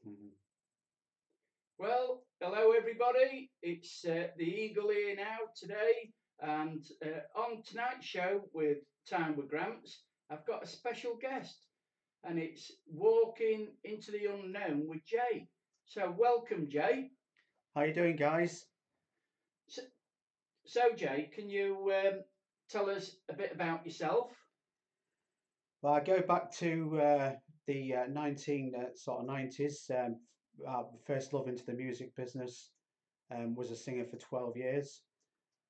Mhm. Well, hello everybody. It's the Eagle here now today, and on tonight's show with Time with Gramps, I've got a special guest, and it's Walking into the Unknown with Jay. So, welcome, Jay. How you doing, guys? So, so Jay, can you tell us a bit about yourself? Well, I go back to the 19 sort of 90s. First love into the music business was a singer for 12 years.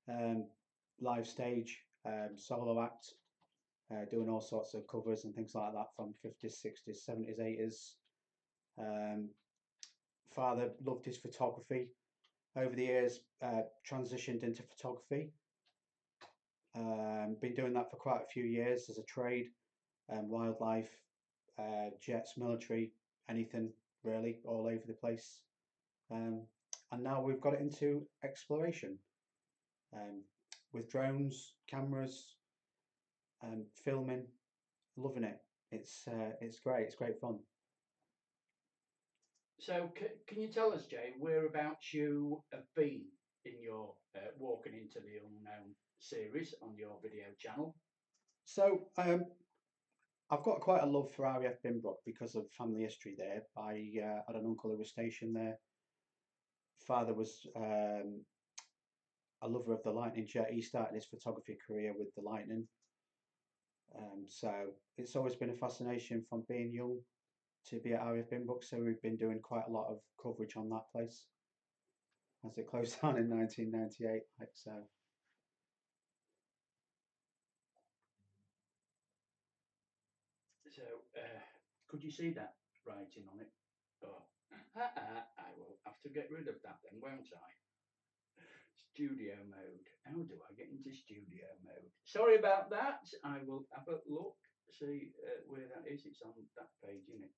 Um, Live stage, solo act, doing all sorts of covers and things like that from 50s, 60s, 70s, 80s. Um, Father loved his photography. Over the years, transitioned into photography. Been doing that for quite a few years as a trade. Wildlife, jets, military, anything really, all over the place. Um, and now we've got it into exploration um, with drones, cameras, filming. Loving it. It's great. It's great fun. So, can you tell us, Jay, whereabouts you have been in your Walking into the Unknown series on your video channel? So I've got quite a love for RAF Binbrook because of family history there. I had an uncle who was stationed there. Father was a lover of the Lightning jet. He started his photography career with the Lightning. So it's always been a fascination from being young to be at RAF Binbrook. So we've been doing quite a lot of coverage on that place as it closed down in 1998. Like so. So, could you see that writing on it? Oh, I will have to get rid of that then, won't I? Studio mode. How do I get into studio mode? Sorry about that. I will have a look, see where that is. It's on that page, isn't it?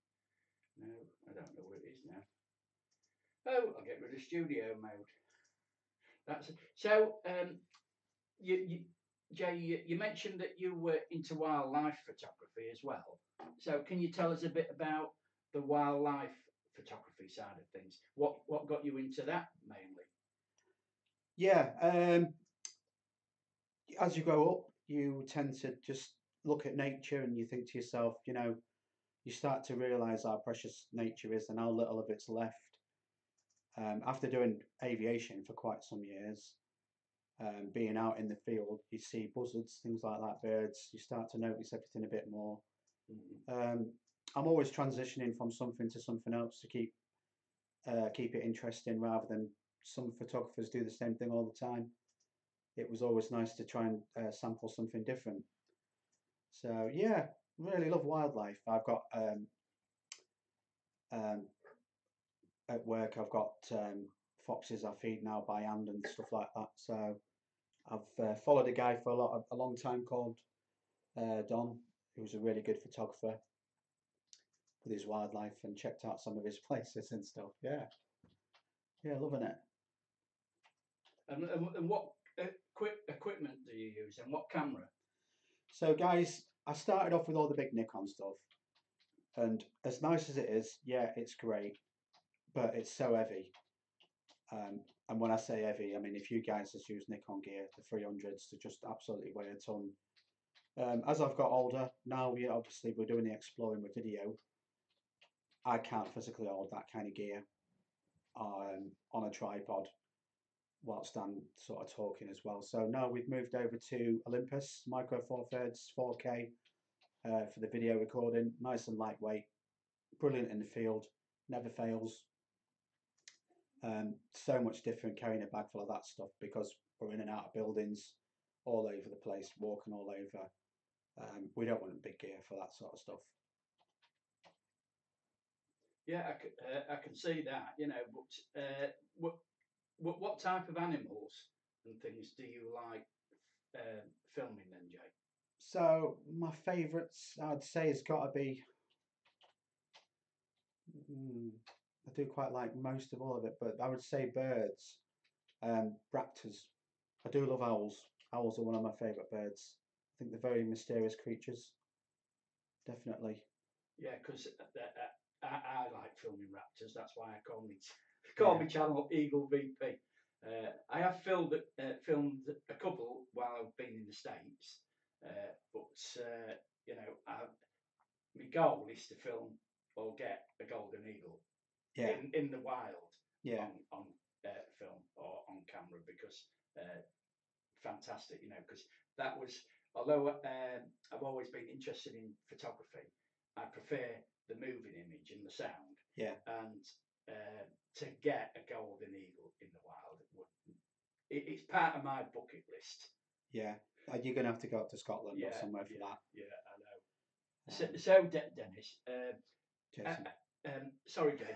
No, I don't know where it is now. Oh, I'll get rid of studio mode. That's so. You Jay, you mentioned that you were into wildlife photography as well. So, can you tell us a bit about the wildlife photography side of things? What got you into that mainly? Yeah, as you grow up, you tend to just look at nature and you think to yourself, you start to realize how precious nature is and how little of it's left. After doing aviation for quite some years, being out in the field, you see buzzards, things like that, birds. You start to notice everything a bit more. Mhm. Um, I'm always transitioning from something to something else to keep it interesting, rather than some photographers do the same thing all the time. It was always nice to try and sample something different. So yeah, really love wildlife. I've got um, at work. I've got foxes I feed now by hand and stuff like that. So I've followed a guy for a long time called Don, who's a really good photographer with his wildlife, and checked out some of his places and stuff. Yeah, yeah, loving it. And what equipment do you use and what camera? So guys, I started off with all the big Nikon stuff, and as nice as it is, yeah, it's great, but it's so heavy. And when I say heavy, I mean if you guys just use Nikon gear, the 300s, to just absolutely weigh a ton. As I've got older, now we obviously we're doing the exploring with video. I can't physically hold that kind of gear on a tripod whilst I'm sort of talking as well. So now we've moved over to Olympus Micro Four Thirds 4K for the video recording. Nice and lightweight, brilliant in the field, never fails. So much different carrying a bag full of that stuff because we're in and out of buildings all over the place, walking all over. We don't want big gear for that sort of stuff. Yeah, I can see that, but what type of animals and things do you like filming then, Jay? So my favourites, I'd say, has got to be. Mm, I do quite like most of all of it, but I would say birds, raptors. I do love owls. Owls are one of my favourite birds. I think they're very mysterious creatures. Definitely. Yeah, because I like filming raptors. That's why I call me channel Eagle VP. I have filmed a couple while I've been in the States, but you know, my goal is to film or get a golden eagle Yeah, in the wild yeah, on film or on camera because fantastic, you know, because that was although I've always been interested in photography, I prefer the moving image and the sound, yeah, and to get a golden eagle in the wild it's part of my bucket list. yeah. You're gonna have to go up to Scotland or Yeah, somewhere for yeah, that. yeah, I know. Um, Dennis, Jason. sorry, Jay.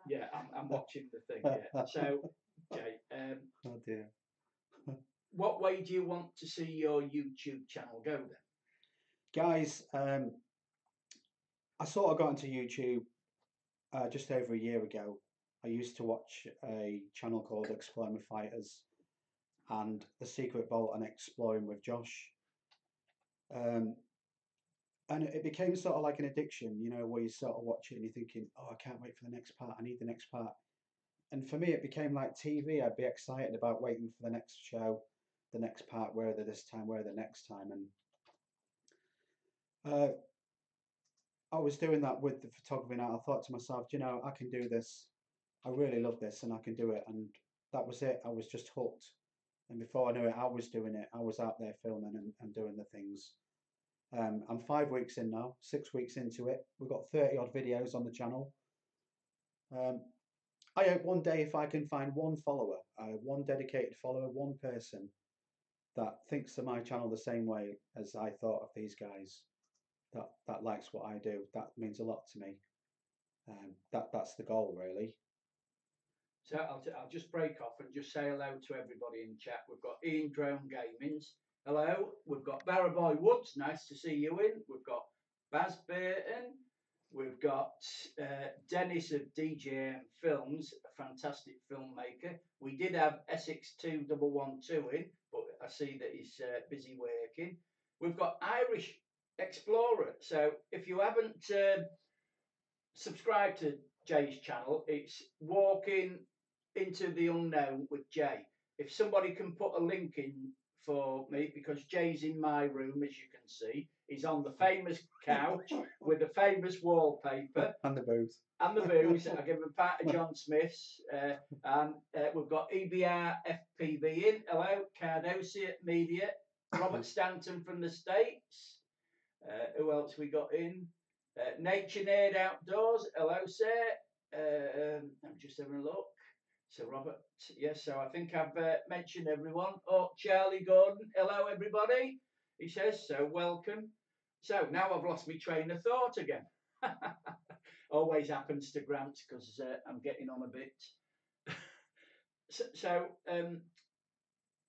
Yeah, I'm watching the thing. Yeah. So, Jay, Oh dear. what way do you want to see your YouTube channel go then? Guys, I sort of got into YouTube just over a year ago. I used to watch a channel called Exploring Fighters and The Secret Vault and Exploring with Josh. Um, and it became sort of like an addiction, you know, where you sort of watch it and you're thinking, oh, I can't wait for the next part. I need the next part. And for me, it became like TV. I'd be excited about waiting for the next show, the next part, where they're this time, where the next time. And uh, I was doing that with the photography now. I thought to myself, you know, I can do this. I really love this and I can do it. And that was it. I was just hooked. And before I knew it, I was doing it. I was out there filming and doing the things. I'm 5 weeks in now, 6 weeks into it. We've got 30 odd videos on the channel. Um, I hope one day if I can find one follower, one dedicated follower, one person that thinks of my channel the same way as I thought of these guys, that likes what I do, that means a lot to me. That's the goal, really. So I'll just break off and just say hello to everybody in chat. We've got Ian Drone Gamings. Hello. We've got Barraboy Woods. Nice to see you in. We've got Baz Burton. We've got Dennis of DJM Films, a fantastic filmmaker. We did have Essex2112 in, but I see that he's busy working. We've got Irish Explorer. So if you haven't subscribed to Jay's channel, it's Walking into the Unknown with Jay. If somebody can put a link in for me, because Jay's in my room, as you can see, he's on the famous couch with the famous wallpaper And the booth. and the booze. I give him a part of John Smith's, and we've got EBR FPV in. Hello, Cardosia Media, Robert Stanton from the States. Who else we got in? Nature Nerd Outdoors. Hello, sir. I'm just having a look. So Robert, yes. So I think I've mentioned everyone. Oh, Charlie Gordon. Hello, everybody. He says so. Welcome. So now I've lost my train of thought again. Always happens to Gramps because I'm getting on a bit. So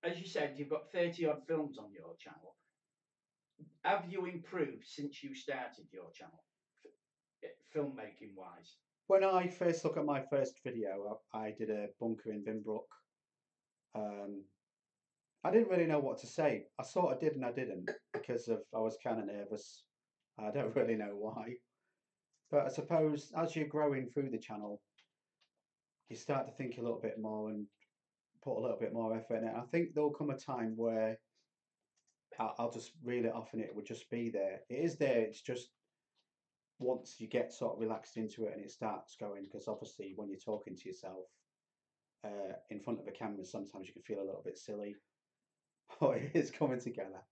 as you said, you've got 30 odd films on your channel. Have you improved since you started your channel, filmmaking wise? When I first look at my first video, I did a bunker in Vinbrook. I didn't really know what to say. I sort of did and I didn't because I was kind of nervous. I don't really know why. But I suppose as you're growing through the channel, you start to think a little bit more and put a little bit more effort in it. I think there'll come a time where I'll just reel it off and it will just be there. It is there. It's just once you get sort of relaxed into it and it starts going, because obviously when you're talking to yourself in front of a camera, sometimes you can feel a little bit silly, but it is coming together.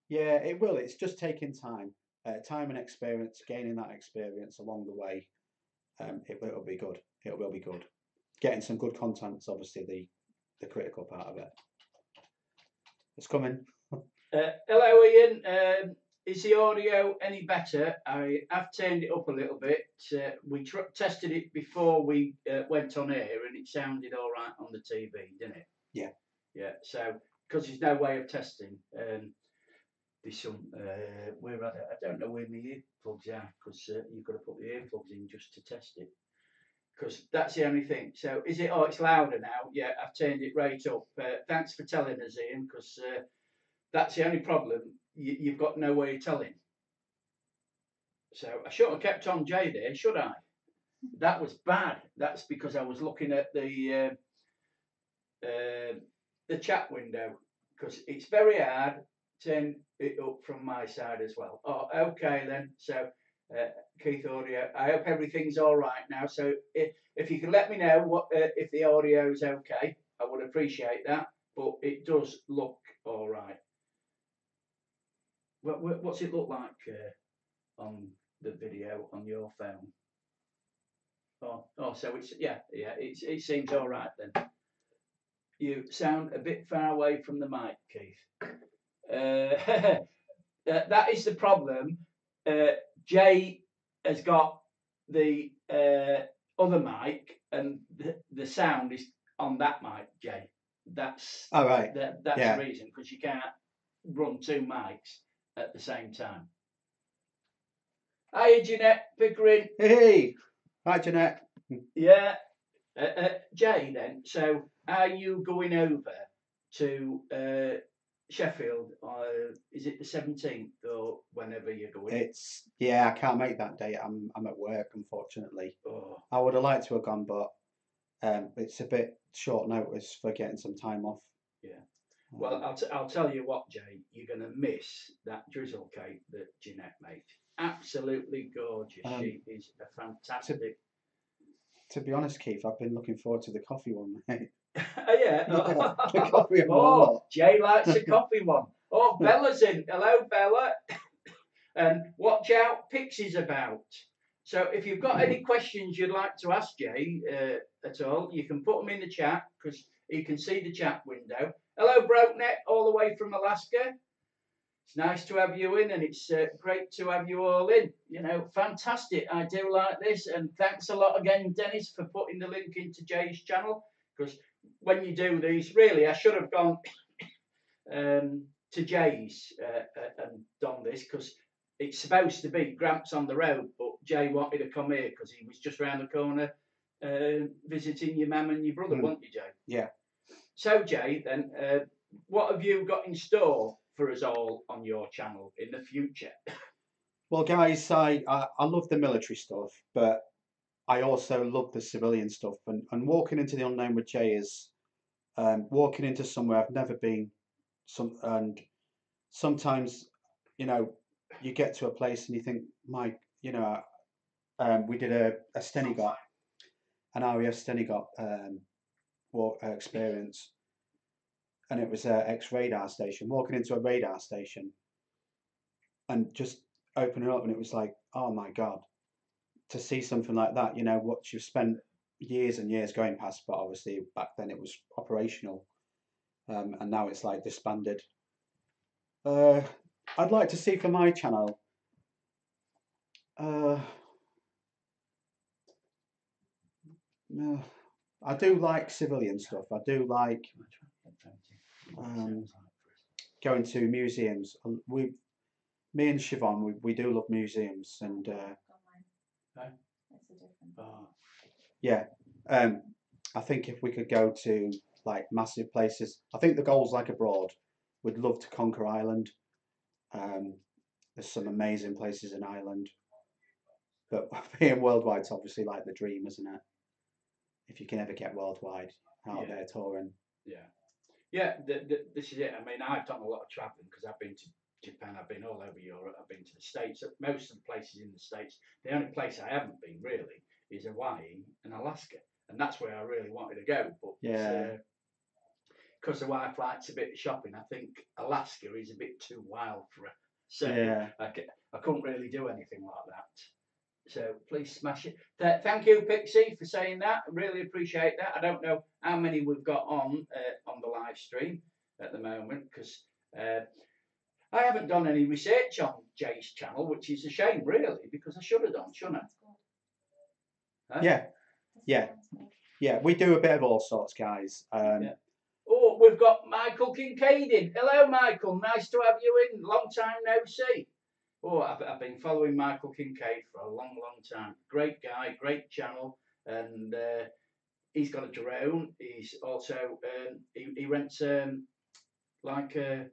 Yeah, it will. It's just taking time, time and experience, gaining that experience along the way. It'll be good. It will be good. Getting some good content is obviously the critical part of it. It's coming. Hello, Ian. Is the audio any better? I have turned it up a little bit. We tested it before we went on air, and it sounded all right on the TV, didn't it? Yeah. Yeah. So, because there's no way of testing, there's some. Where I don't know where my earplugs are, because you've got to put the earplugs in just to test it. Because that's the only thing. So, is it? Oh, it's louder now. Yeah, I've turned it right up. Thanks for telling us, Ian, because. That's the only problem. You've got no way of telling. So I should have kept on Jay there, should I? That was bad. That's because I was looking at the chat window because it's very hard. Turn it up from my side as well. Oh, okay then. So Keith Audio, I hope everything's all right now. So if you can let me know what if the audio is okay, I would appreciate that. But it does look all right. What's it look like on the video on your phone? Oh, so it's it seems all right then. You sound a bit far away from the mic, Keith. That is the problem. Jay has got the other mic, and the sound is on that mic, Jay. That's all right. That's the reason, because you can't run two mics at the same time. Hiya, Jeanette Pickering. Hey, hi, Jeanette. Yeah. Jay, then, so are you going over to Sheffield? Is it the 17th or whenever you're going? I can't make that date. I'm at work, unfortunately. Oh. I would have liked to have gone, but it's a bit short notice for getting some time off. Yeah. Well, I'll tell you what, Jay, you're going to miss that drizzle cake that Jeanette made. Absolutely gorgeous. She is a fantastic. To be honest, Keith, I've been looking forward to the coffee one, mate. Yeah. The coffee one. Oh, Jay likes the coffee one. Oh, Bella's in. Hello, Bella. And watch out, Pixie's about. So if you've got any questions you'd like to ask Jay at all, you can put them in the chat because you can see the chat window. Hello, Brokenet, all the way from Alaska. It's nice to have you in, and it's great to have you all in. You know, fantastic. I do like this, and thanks a lot again, Dennis, for putting the link into Jay's channel. Because when you do these, really, I should have gone to Jay's and done this because it's supposed to be Gramps on the road, but Jay wanted to come here because he was just round the corner visiting your mum and your brother, weren't you, Jay? Yeah. So, Jay, then, what have you got in store for us all on your channel in the future? Well, guys, I love the military stuff, but I also love the civilian stuff. And walking into the unknown with Jay is walking into somewhere I've never been. And sometimes, you know, you get to a place and you think, Mike, you know, we did a Stenigot, an RAF Stenigot experience, and it was an ex-radar station. Walking into a radar station and just opening up, and it was like, oh my God, to see something like that, you know, what you've spent years and years going past, but obviously back then it was operational, and now it's like disbanded. I'd like to see for my channel. No, I do like civilian stuff. I do like going to museums. Me and Siobhan, we do love museums, and yeah, I think if we could go to like massive places, I think the goal's like abroad. We'd love to conquer Ireland. There's some amazing places in Ireland, but being worldwide's obviously like the dream, isn't it? If you can ever get worldwide out there touring. Yeah, this is it. I mean, I've done a lot of travelling because I've been to Japan, I've been all over Europe, I've been to the States. Most of the places in the States, the only place I haven't been really is Hawaii and Alaska, and that's where I really wanted to go. But because the wife likes a bit of shopping, I think Alaska is a bit too wild for her. So I couldn't really do anything like that. So please smash it. Thank you, Pixie, for saying that. I really appreciate that. I don't know how many we've got on the live stream at the moment because I haven't done any research on Jay's channel, which is a shame, really, because I should have done, shouldn't I? Huh? Yeah. We do a bit of all sorts, guys. Oh, we've got Michael Kincaid in. Hello, Michael. Nice to have you in. Long time no see. Oh, I've been following Michael Kincaid for a long, long time. Great guy, great channel, and he's got a drone. He's also he rents like a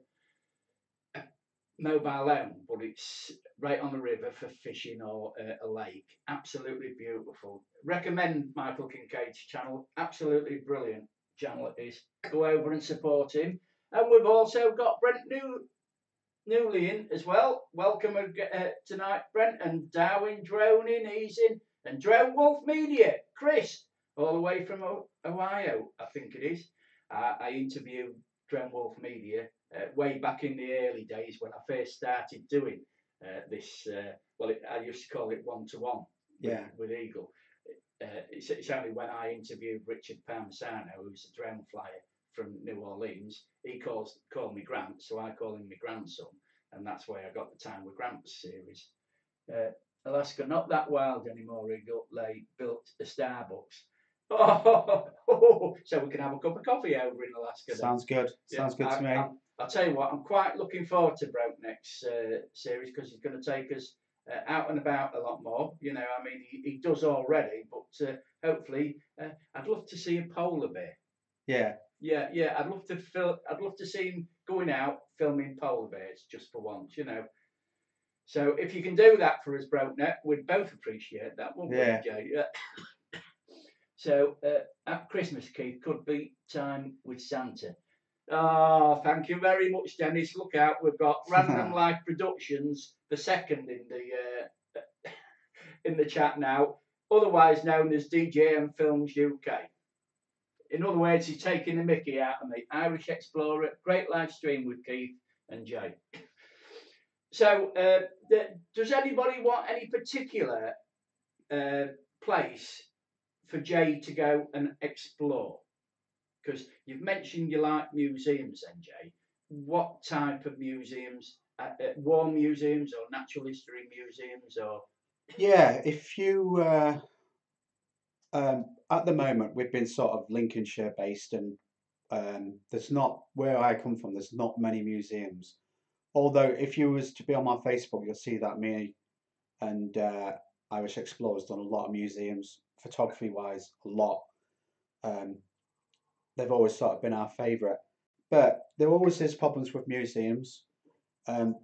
mobile home, but it's right on the river for fishing or a lake. Absolutely beautiful. Recommend Michael Kincaid's channel. Absolutely brilliant channel it is. Go over and support him. And we've also got Brent newly in as well. Welcome tonight, Brent, and Darwin Drone in. He's in, and Drone Wolf Media, Chris, all the way from Ohio, I think it is. I interviewed Drone Wolf Media way back in the early days when I first started doing this. I used to call it one-to-one with Eagle. It's only when I interviewed Richard Parmisano, who's a drone flyer from New Orleans. He called me Gramps, so I call him my grandson, and that's why I got the Time with Gramps series. Alaska, not that wild anymore. Eagle, they built a Starbucks. So we can have a cup of coffee over in Alaska. Sounds good. Sounds good to me. I'll tell you what, I'm quite looking forward to Broke Neck's series because he's going to take us out and about a lot more. You know, I mean, he does already, but hopefully, I'd love to see a polar bear. Yeah. I'd love to see him going out filming polar bears just for once. You know. So if you can do that for us, Broke Neck, we'd both appreciate that, wouldn't we, Jay? Yeah. So at Christmas, Keith, could be time with Santa. Oh, thank you very much, Dennis. Look out, we've got Random Life Productions, the second in the chat now, otherwise known as DJM Films UK. In other words, he's taking the mickey out of me. Irish Explorer, great live stream with Keith and Jay. So, does anybody want any particular place for Jay to go and explore? Because you've mentioned you like museums, then, Jay. What type of museums? War museums or natural history museums? Or yeah, if you at the moment we've been sort of Lincolnshire based, and there's not, where I come from, there's not many museums. Although if you was to be on my Facebook, you'll see that me and Irish Explorers done a lot of museums, photography wise, a lot. They've always sort of been our favourite, but there always is problems with museums.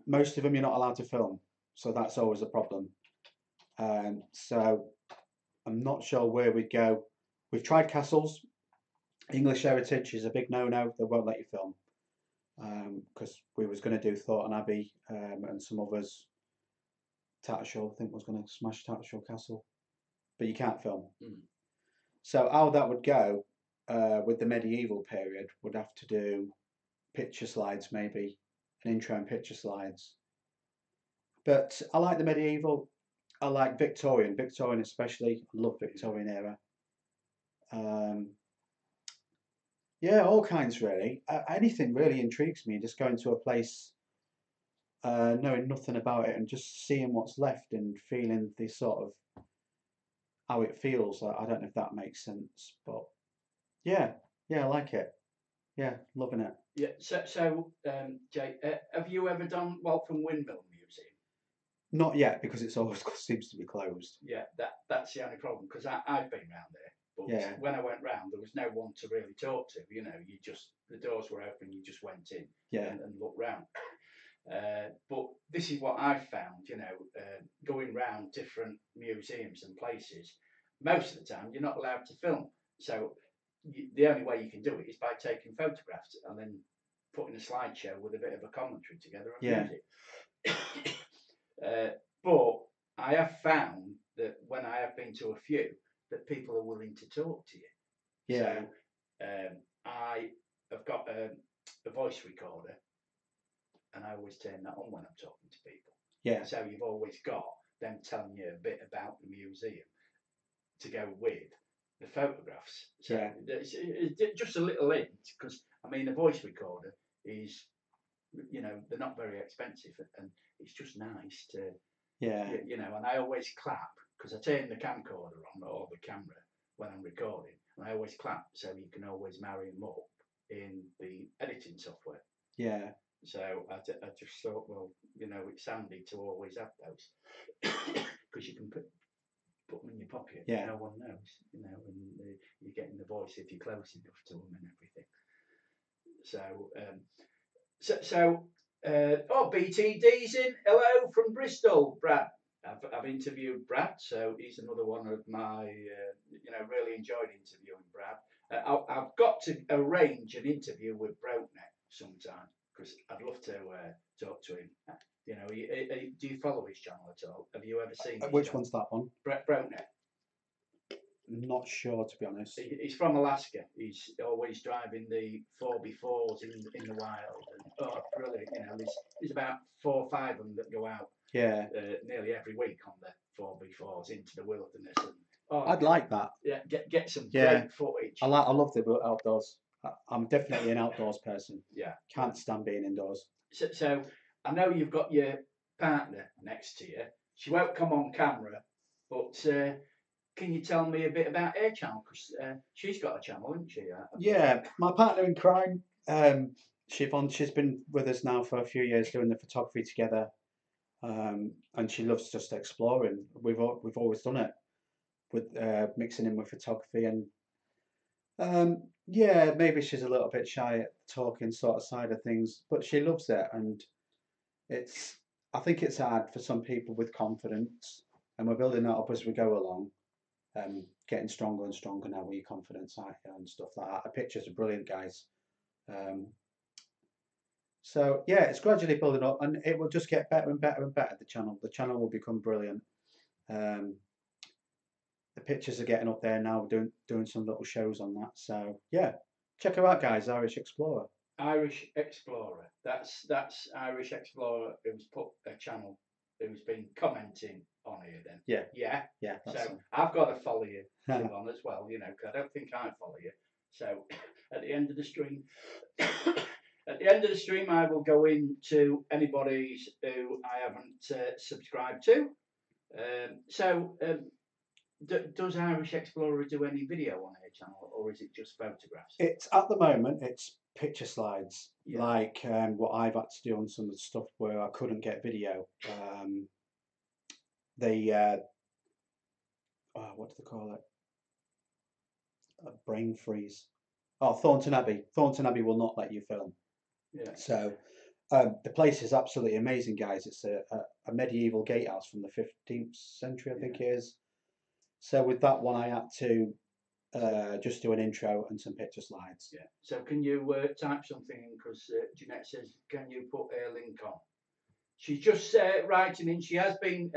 Most of them you're not allowed to film, so that's always a problem. So I'm not sure where we'd go. We've tried castles. English heritage is a big no-no. They won't let you film because we was going to do Thornton Abbey and some others. Tattershall, I think, was going to smash Tattershall Castle, but you can't film. So how that would go with the medieval period would have to do picture slides, maybe an intro and picture slides. But I like the medieval. I like Victorian especially. I love Victorian era. Yeah, all kinds really. Anything really intrigues me. Just going to a place, knowing nothing about it and just seeing what's left and feeling the sort of how it feels. I don't know if that makes sense, but yeah, I like it. Yeah, loving it. Yeah. So Jay, have you ever done Waltham Windmill Museum? Not yet, because it's always seems to be closed. Yeah, that's the only problem, because I've been round there, but when I went round, there was no one to really talk to. You know, the doors were open, you just went in and looked round. But this is what I've found, you know, going round different museums and places, most of the time you're not allowed to film. So the only way you can do it is by taking photographs and then putting a slideshow with a bit of a commentary together and music. But I have found that when I have been to a few, that people are willing to talk to you. So I have got a voice recorder, and I always turn that on when I'm talking to people. Yeah. So you've always got them telling you a bit about the museum to go with the photographs. So it's just a little hint, because I mean, a voice recorder is, you know, they're not very expensive, and it's just nice to, you know. And I always clap, because I turn the camcorder on, or the camera, when I'm recording, and I always clap, so you can always marry them up in the editing software. Yeah. So I just thought, well, you know, it's handy to always have those, because you can put them in your pocket. Yeah. No one knows, you know, and you're getting the voice if you're close enough to them and everything. So, BTD's in. Hello from Bristol, Brad. I've interviewed Brad, so he's another one of my, really enjoyed interviewing Brad. I've got to arrange an interview with Brokeneck sometime because I'd love to talk to him. Do you follow his channel at all? Have you ever seen his Which channel? one's that one? Brokeneck. Not sure, to be honest. He's from Alaska. He's always driving the 4x4s in the wild. And, brilliant! There's about 4 or 5 of them that go out. Yeah. Nearly every week on the 4x4s into the wilderness. And, I'd like that. Yeah, get some great footage. I love the outdoors. I'm definitely an outdoors person. Yeah. Can't stand being indoors. So I know you've got your partner next to you. She won't come on camera, but can you tell me a bit about her channel? Because she's got a channel, hasn't she? Yeah, my partner in crime. She's been with us now for a few years doing the photography together, and she loves just exploring. We've always done it with mixing in with photography, and maybe she's a little bit shy at the talking sort of side of things, but she loves it, and I think it's hard for some people with confidence, and we're building that up as we go along. Getting stronger and stronger now with your confidence and stuff like that. The pictures are brilliant, guys. So yeah, it's gradually building up, and it will just get better and better and better. The channel will become brilliant. The pictures are getting up there now. We're doing some little shows on that. So yeah, check her out, guys. Irish Explorer. Irish Explorer. That's Irish Explorer who's put a channel, who's been commenting on here then. Yeah. So I've got to follow you, Siobhan, as well, because I don't think I follow you. So at the end of the stream, I will go into anybody's who I haven't subscribed to. Does Irish Explorer do any video on her channel, or is it just photographs? It's at the moment it's picture slides, like what I've had to do on some of the stuff where I couldn't get video. What do they call it? A brain freeze. Oh, Thornton Abbey. Thornton Abbey will not let you film. Yeah. So the place is absolutely amazing, guys. It's a medieval gatehouse from the 15th century, I think it is. So with that one, I had to just do an intro and some picture slides. Yeah. So can you type something in? Because Jeanette says, can you put a link on? She's just writing in. She has been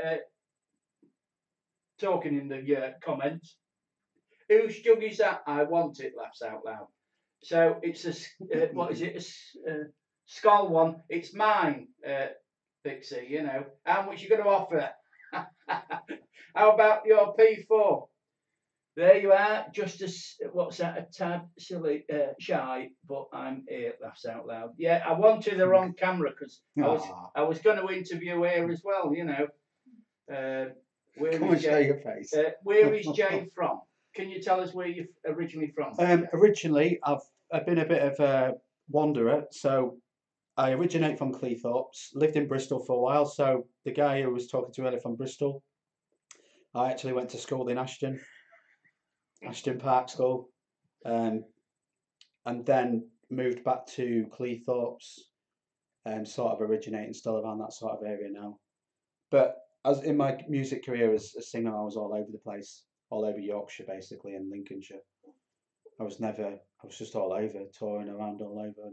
talking in the comments. Whose jug is that? I want it. Laughs out loud. So it's what is it? A skull one. It's mine, Pixie. How much you going to offer? How about your P4? There you are. Just a tad silly, shy, but I'm here. Laughs out loud. Yeah, I wanted the wrong camera because I was going to interview her as well. Come and show your face. Where is Jay from? Can you tell us where you're originally from? Originally, I've been a bit of a wanderer, so I originate from Cleethorpes, lived in Bristol for a while. So the guy who was talking to earlier from Bristol, I actually went to school in Ashton Park School, and then moved back to Cleethorpes, and sort of originating still around that sort of area now. But as in my music career as a singer, I was all over the place, all over Yorkshire basically, and Lincolnshire. I was just all over, touring around all over.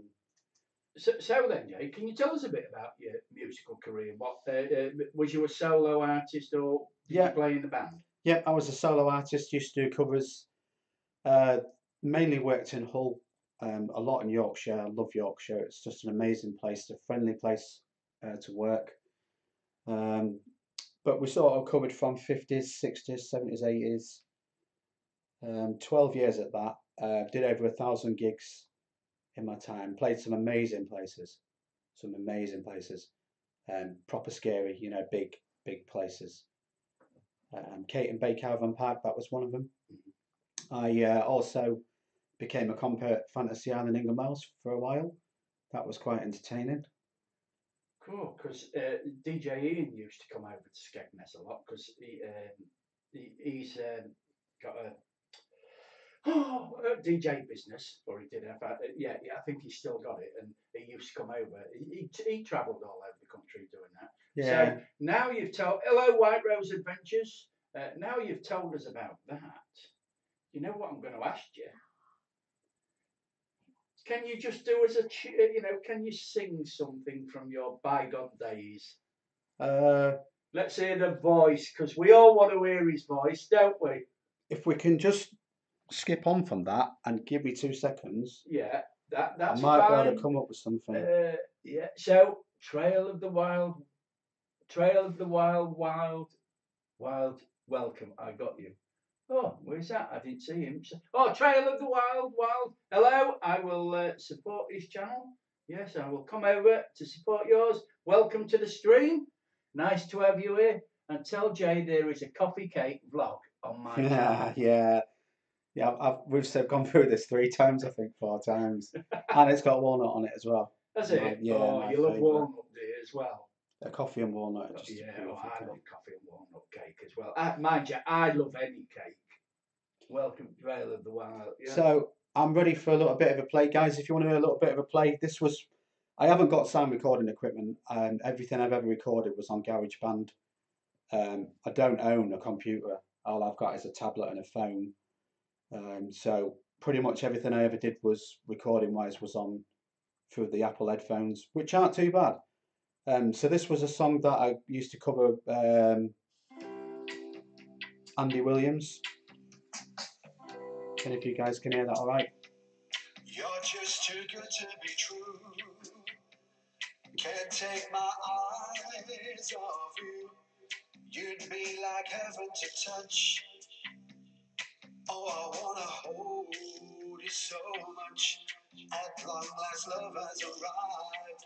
So then, Jay, can you tell us a bit about your musical career? What was you a solo artist, or did you play in the band? Yeah, I was a solo artist. Used to do covers. Mainly worked in Hull, a lot in Yorkshire. I love Yorkshire. It's just an amazing place, a friendly place to work. But we sort of covered from 50s, 60s, 70s, 80s. 12 years at that. Did over 1,000 gigs in my time. Played some amazing places. Proper scary, big places. Kate and Bay Caravan Park, that was one of them. I also became a comp at Fantasy Island Ingham Miles for a while. That was quite entertaining. Cool, because DJ Ian used to come over to Skegness a lot because he's got DJ business, or he did. In fact, yeah, I think he's still got it, and he used to come over. He travelled all over the country doing that. Yeah. So now you've told, hello, White Rose Adventures. Now you've told us about that. You know what I'm going to ask you? Can you just do as can you sing something from your bygone days? Let's hear the voice, because we all want to hear his voice, don't we? If we can just skip on from that and give me 2 seconds, Yeah, I that's might be able fine. to come up with something. Yeah. So, Trail of the Wild, Wild. Welcome. I got you. Oh, where's that? I didn't see him. Oh, Trail of the Wild. Hello. I will support his channel. Yes, I will come over to support yours. Welcome to the stream. Nice to have you here. And tell Jay there is a coffee cake vlog on my channel. Yeah. We've gone through this 3 times, I think 4 times, and it's got walnut on it as well. That's it. Yeah, oh, you love walnut, do you, as well? A coffee and walnut. I Just love coffee and walnut cake as well. Mind you, I love any cake. Welcome, Trail of the Wild. Yeah. So I'm ready for a little bit of a play, guys. If you want to hear a little bit of a play, I haven't got sound recording equipment, and everything I've ever recorded was on GarageBand. I don't own a computer. All I've got is a tablet and a phone. So pretty much everything I ever did was recording wise was on through the Apple headphones, which aren't too bad. So this was a song that I used to cover, Andy Williams. And if you guys can hear that all right. You're just too good to be true. Can't take my eyes off you. You'd be like heaven to touch. Oh, I wanna hold you so much. At long last, love has arrived,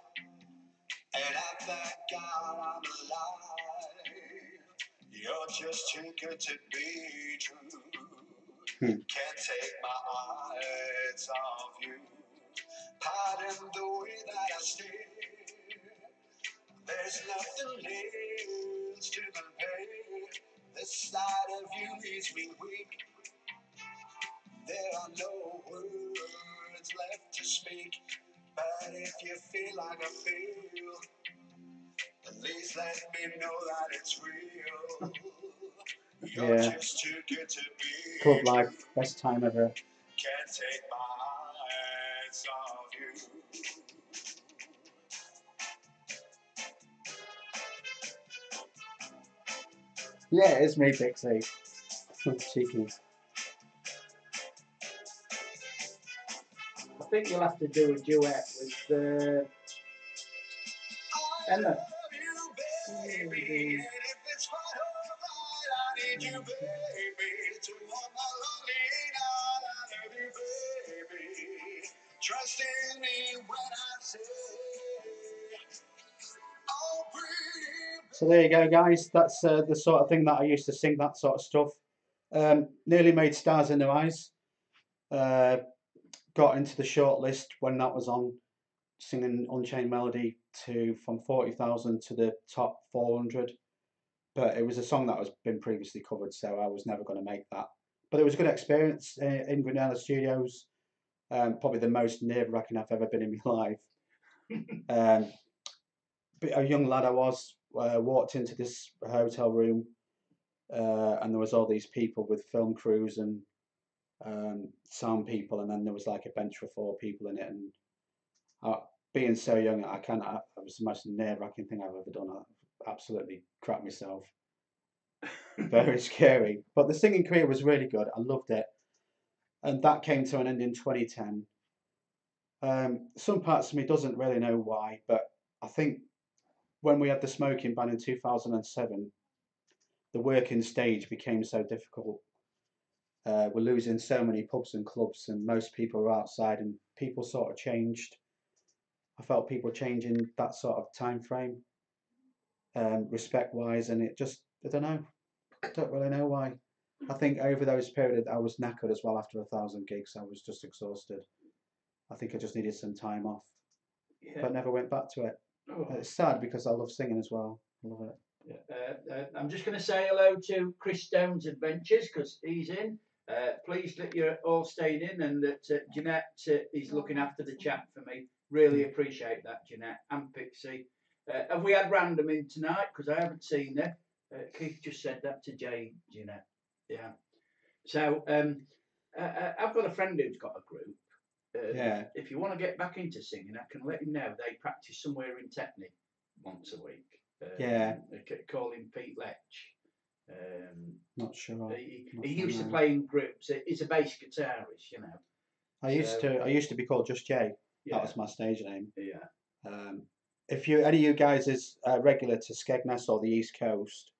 and I thank God I'm alive. You're just too good to be true. Can't take my eyes off you. Pardon the way that I stare. There's nothing else to compare. The sight of you leaves me weak. There are no words left to speak. But if you feel like I feel, at least let me know that it's real. You're just too good to be Club life, best time ever. Can't take my eyes off you. Yeah, it's me, Dixie. Cheeky. I think you'll have to do a duet with Emma. Trust in me when I say. So there you go, guys. That's the sort of thing that I used to sing, that sort of stuff. Nearly made Stars in Their Eyes. Got into the shortlist when that was on, singing Unchained Melody from 40,000 to the top 400. But it was a song that was been previously covered, so I was never going to make that. But it was a good experience in Granada Studios. Probably the most nerve-wracking I've ever been in my life. But a young lad I was, walked into this hotel room, and there was all these people with film crews and sound people, and then there was like a bench for 4 people in it. And being so young, it was the most nerve-wracking thing I've ever done. I absolutely crapped myself. Very scary. But the singing career was really good. I loved it. And that came to an end in 2010. Some parts of me doesn't really know why, but I think when we had the smoking ban in 2007, the working stage became so difficult. We're losing so many pubs and clubs, and most people are outside, and people sort of changed. I felt people changing that sort of time frame, respect-wise, and it just, I don't know. I don't really know why. I think over those periods I was knackered as well after 1,000 gigs. I was just exhausted. I think I just needed some time off, but never went back to it. Oh. It's sad because I love singing as well. I love it. I'm just going to say hello to Chris Stone's Adventures because he's in. Pleased that you're all staying in and that Jeanette is looking after the chat for me. Really appreciate that, Jeanette and Pixie. Have we had Random in tonight? Because I haven't seen her. Keith just said that to Jay, Jeanette. Yeah. So I've got a friend who's got a group. If you want to get back into singing, I can let him know. They practice somewhere in Techney once a week. Call him Pete Lech. Not sure. He used to play in groups. He's a bass guitarist, you know. I used to be called Just Jay. That was my stage name. Yeah. If any of you guys is regular to Skegness or the East Coast,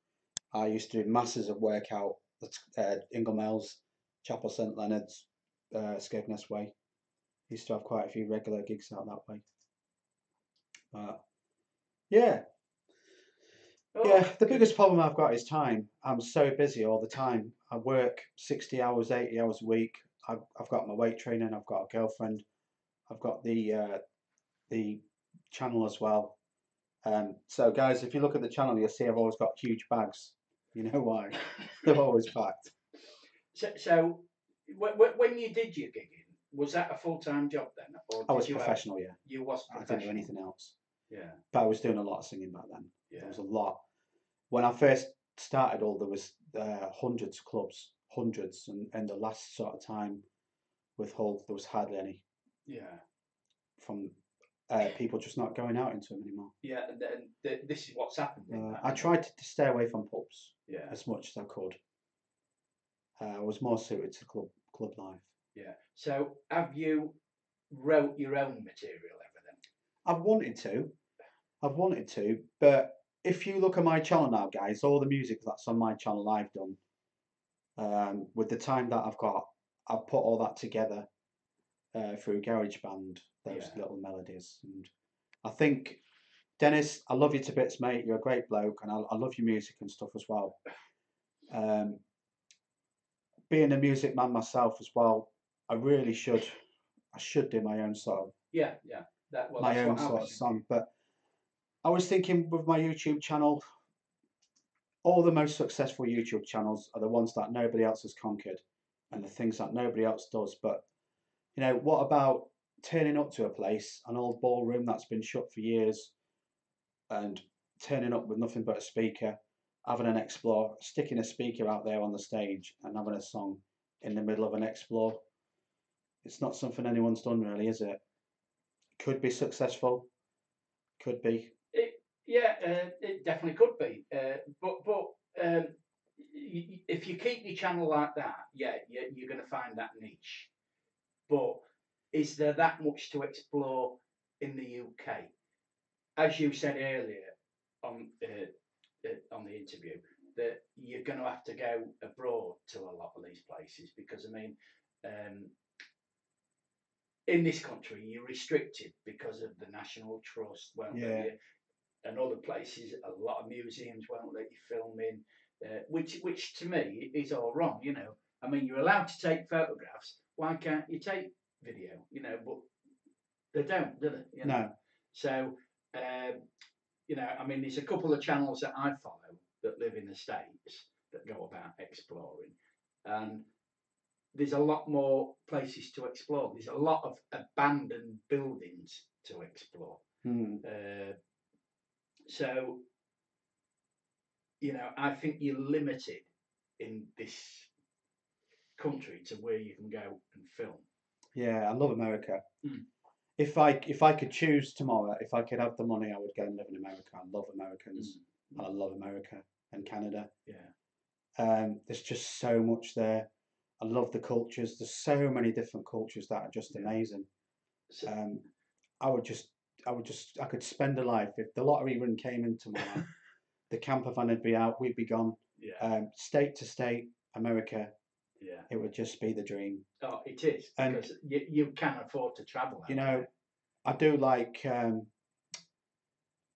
I used to do masses of work out at Inglemells, Chapel St Leonard's, Skegness way. Used to have quite a few regular gigs out that way. Yeah. The biggest problem I've got is time. I'm so busy all the time. I work 60 hours, 80 hours a week. I've got my weight training. I've got a girlfriend. I've got the channel as well. So guys, if you look at the channel, you'll see I've always got huge bags. You know why? They're always packed. So when you did your gigging, was that a full-time job then? Or I was professional, yeah. You was professional? I didn't do anything else. Yeah. But I was doing a lot of singing back then. Yeah. There was a lot. When I first started, there was hundreds of clubs, hundreds, and the last sort of time with Hull, there was hardly any. Yeah. From people just not going out into them anymore. Yeah, and this is what's happened. I tried to stay away from pubs. Yeah. As much as I could. I was more suited to club life. Yeah. So, have you wrote your own material ever then? I've wanted to, but if you look at my channel now, guys, all the music that's on my channel I've done. With the time that I've got, I've put all that together through GarageBand, those little melodies. And I think, Dennis, I love you to bits, mate. You're a great bloke, and I love your music and stuff as well. Being a music man myself as well, I should do my own song. My own sort of song. But I was thinking with my YouTube channel, all the most successful YouTube channels are the ones that nobody else has conquered and the things that nobody else does. But, you know, what about turning up to a place, an old ballroom that's been shut for years, and turning up with nothing but a speaker, having an explore, sticking a speaker out there on the stage and having a song in the middle of an explore. It's not something anyone's done really, is it? Could be successful. Could be. It definitely could be. But if you keep your channel like that, you're going to find that niche. But is there that much to explore in the UK? As you said earlier on the interview, that you're going to have to go abroad to a lot of these places because, I mean, in this country, you're restricted because of the National Trust, won't let you, and other places, a lot of museums won't let you film in, which to me is all wrong, you know. I mean, you're allowed to take photographs. Why can't you take video? You know, but they don't, do they? You know? No. So, you know, I mean, there's a couple of channels that I follow that live in the States that go about exploring, and there's a lot more places to explore. There's a lot of abandoned buildings to explore. So, you know, I think you're limited in this country to where you can go and film. Yeah, I love America. If I could choose tomorrow, if I could have the money, I would go and live in America. I love Americans. I love America and Canada. There's just so much there. I love the cultures. There's so many different cultures that are just amazing. I could spend a life if the lottery even came in tomorrow. The camper van would be out. We'd be gone. State to state, America. It would just be the dream. Oh, it is, because you can afford to travel. You know, I do like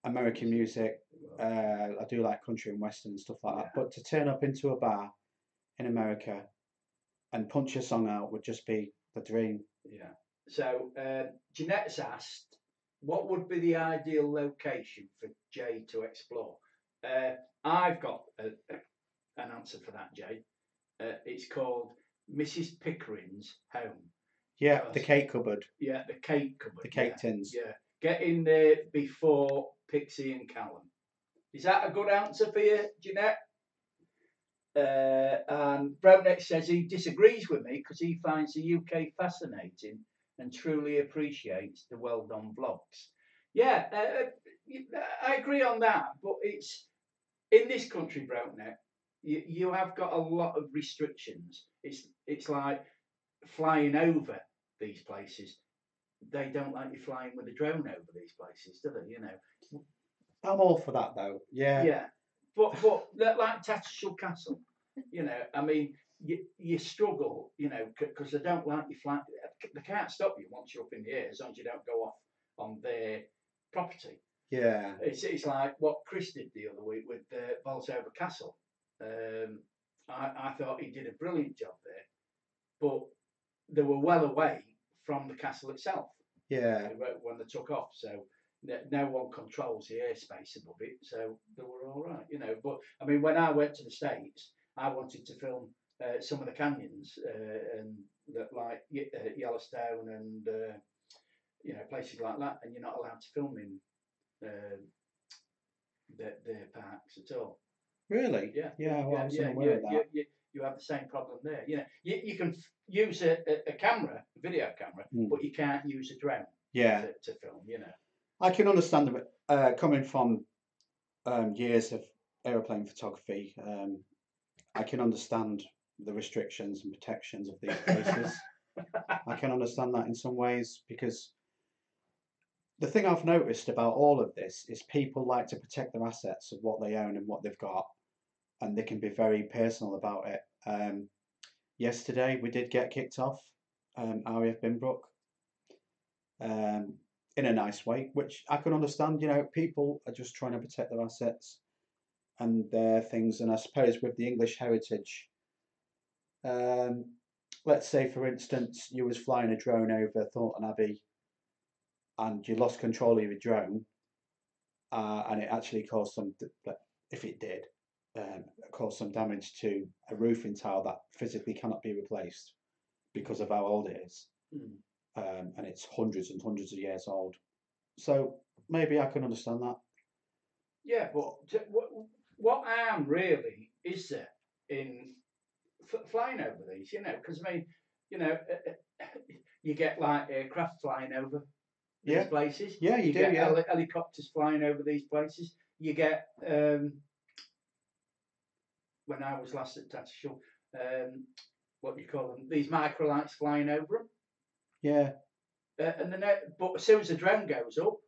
American music. I do like country and western and stuff like that. But to turn up into a bar in America and punch a song out would just be the dream. Yeah. So Jeanette's asked, what would be the ideal location for Jay to explore? I've got an answer for that, Jay. It's called Mrs. Pickering's home. Yeah, the Because- cake cupboard, Yeah, the cake cupboard. the cake yeah, tins. Yeah, get in there before Pixie and Callum. Is that a good answer for you, Jeanette? And Brownneck says he disagrees with me because he finds the UK fascinating and truly appreciates the well done vlogs. Yeah, I agree on that, but it's in this country, Brownneck, you have got a lot of restrictions. It's like flying over these places. They don't like you flying with a drone over these places, do they? You know. I'm all for that though. Yeah. Yeah, but like Tattershall Castle, you know, I mean, you struggle, you know, because they don't like you flying. They can't stop you once you're up in the air as long as you don't go off on their property. Yeah. It's like what Chris did the other week with Bolsover Castle. I thought he did a brilliant job there, but they were well away from the castle itself. Yeah. When they took off, so no one controls the airspace above it, so they were all right, you know. But I mean, when I went to the States, I wanted to film some of the canyons and that, like Yellowstone and you know, places like that, and you're not allowed to film in the parks at all. Really? Yeah, Yeah. Well, I was unaware of that. you have the same problem there. You know, you can use a camera, a video camera, but you can't use a drone. Yeah. To film. You know. I can understand coming from years of aeroplane photography. I can understand the restrictions and protections of these places. I can understand that in some ways because the thing I've noticed about all of this is people like to protect their assets of what they own and what they've got, and they can be very personal about it. Yesterday we did get kicked off RAF Binbrook in a nice way, which I can understand. You know, people are just trying to protect their assets and their things, and I suppose with the English heritage, let's say for instance you was flying a drone over Thornton Abbey and you lost control of your drone and it actually caused some, if it did, caused some damage to a roofing tile that physically cannot be replaced because of how old it is. And it's hundreds and hundreds of years old. So maybe I can understand that. Yeah, but what harm really is there in flying over these? You know, because I mean, you know, you get like aircraft flying over these places. Yeah, you do. Get Yeah, helicopters flying over these places. You get when I was last at Tattershall, what do you call them? These microlights flying over them. Yeah. And then, but as soon as the drone goes up,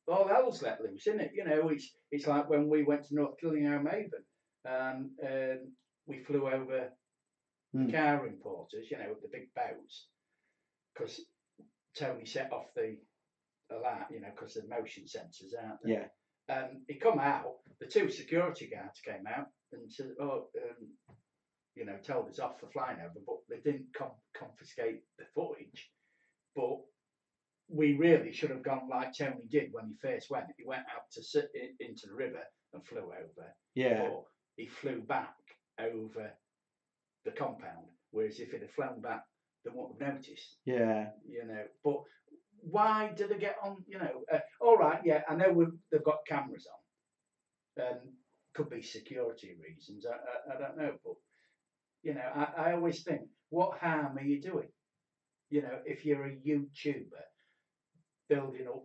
all hell's let loose, isn't it? You know, it's like when we went to North Killingholme Haven and we flew over the car importers, you know, the big boats, because Tony set off the alarm, you know, because the motion sensors, aren't they? Yeah. He come out, the two security guards came out and said, oh, you know, told us off for flying over, but they didn't confiscate the footage. But we really should have gone like Tony did when he first went. He went out to sit into the river and flew over. Yeah. But he flew back over the compound. Whereas if he'd have flown back, they wouldn't have noticed. Yeah. You know, but why do they get on? You know, all right, yeah, I know they've got cameras on. Could be security reasons. I don't know, but you know, I always think, what harm are you doing? You know, if you're a YouTuber building up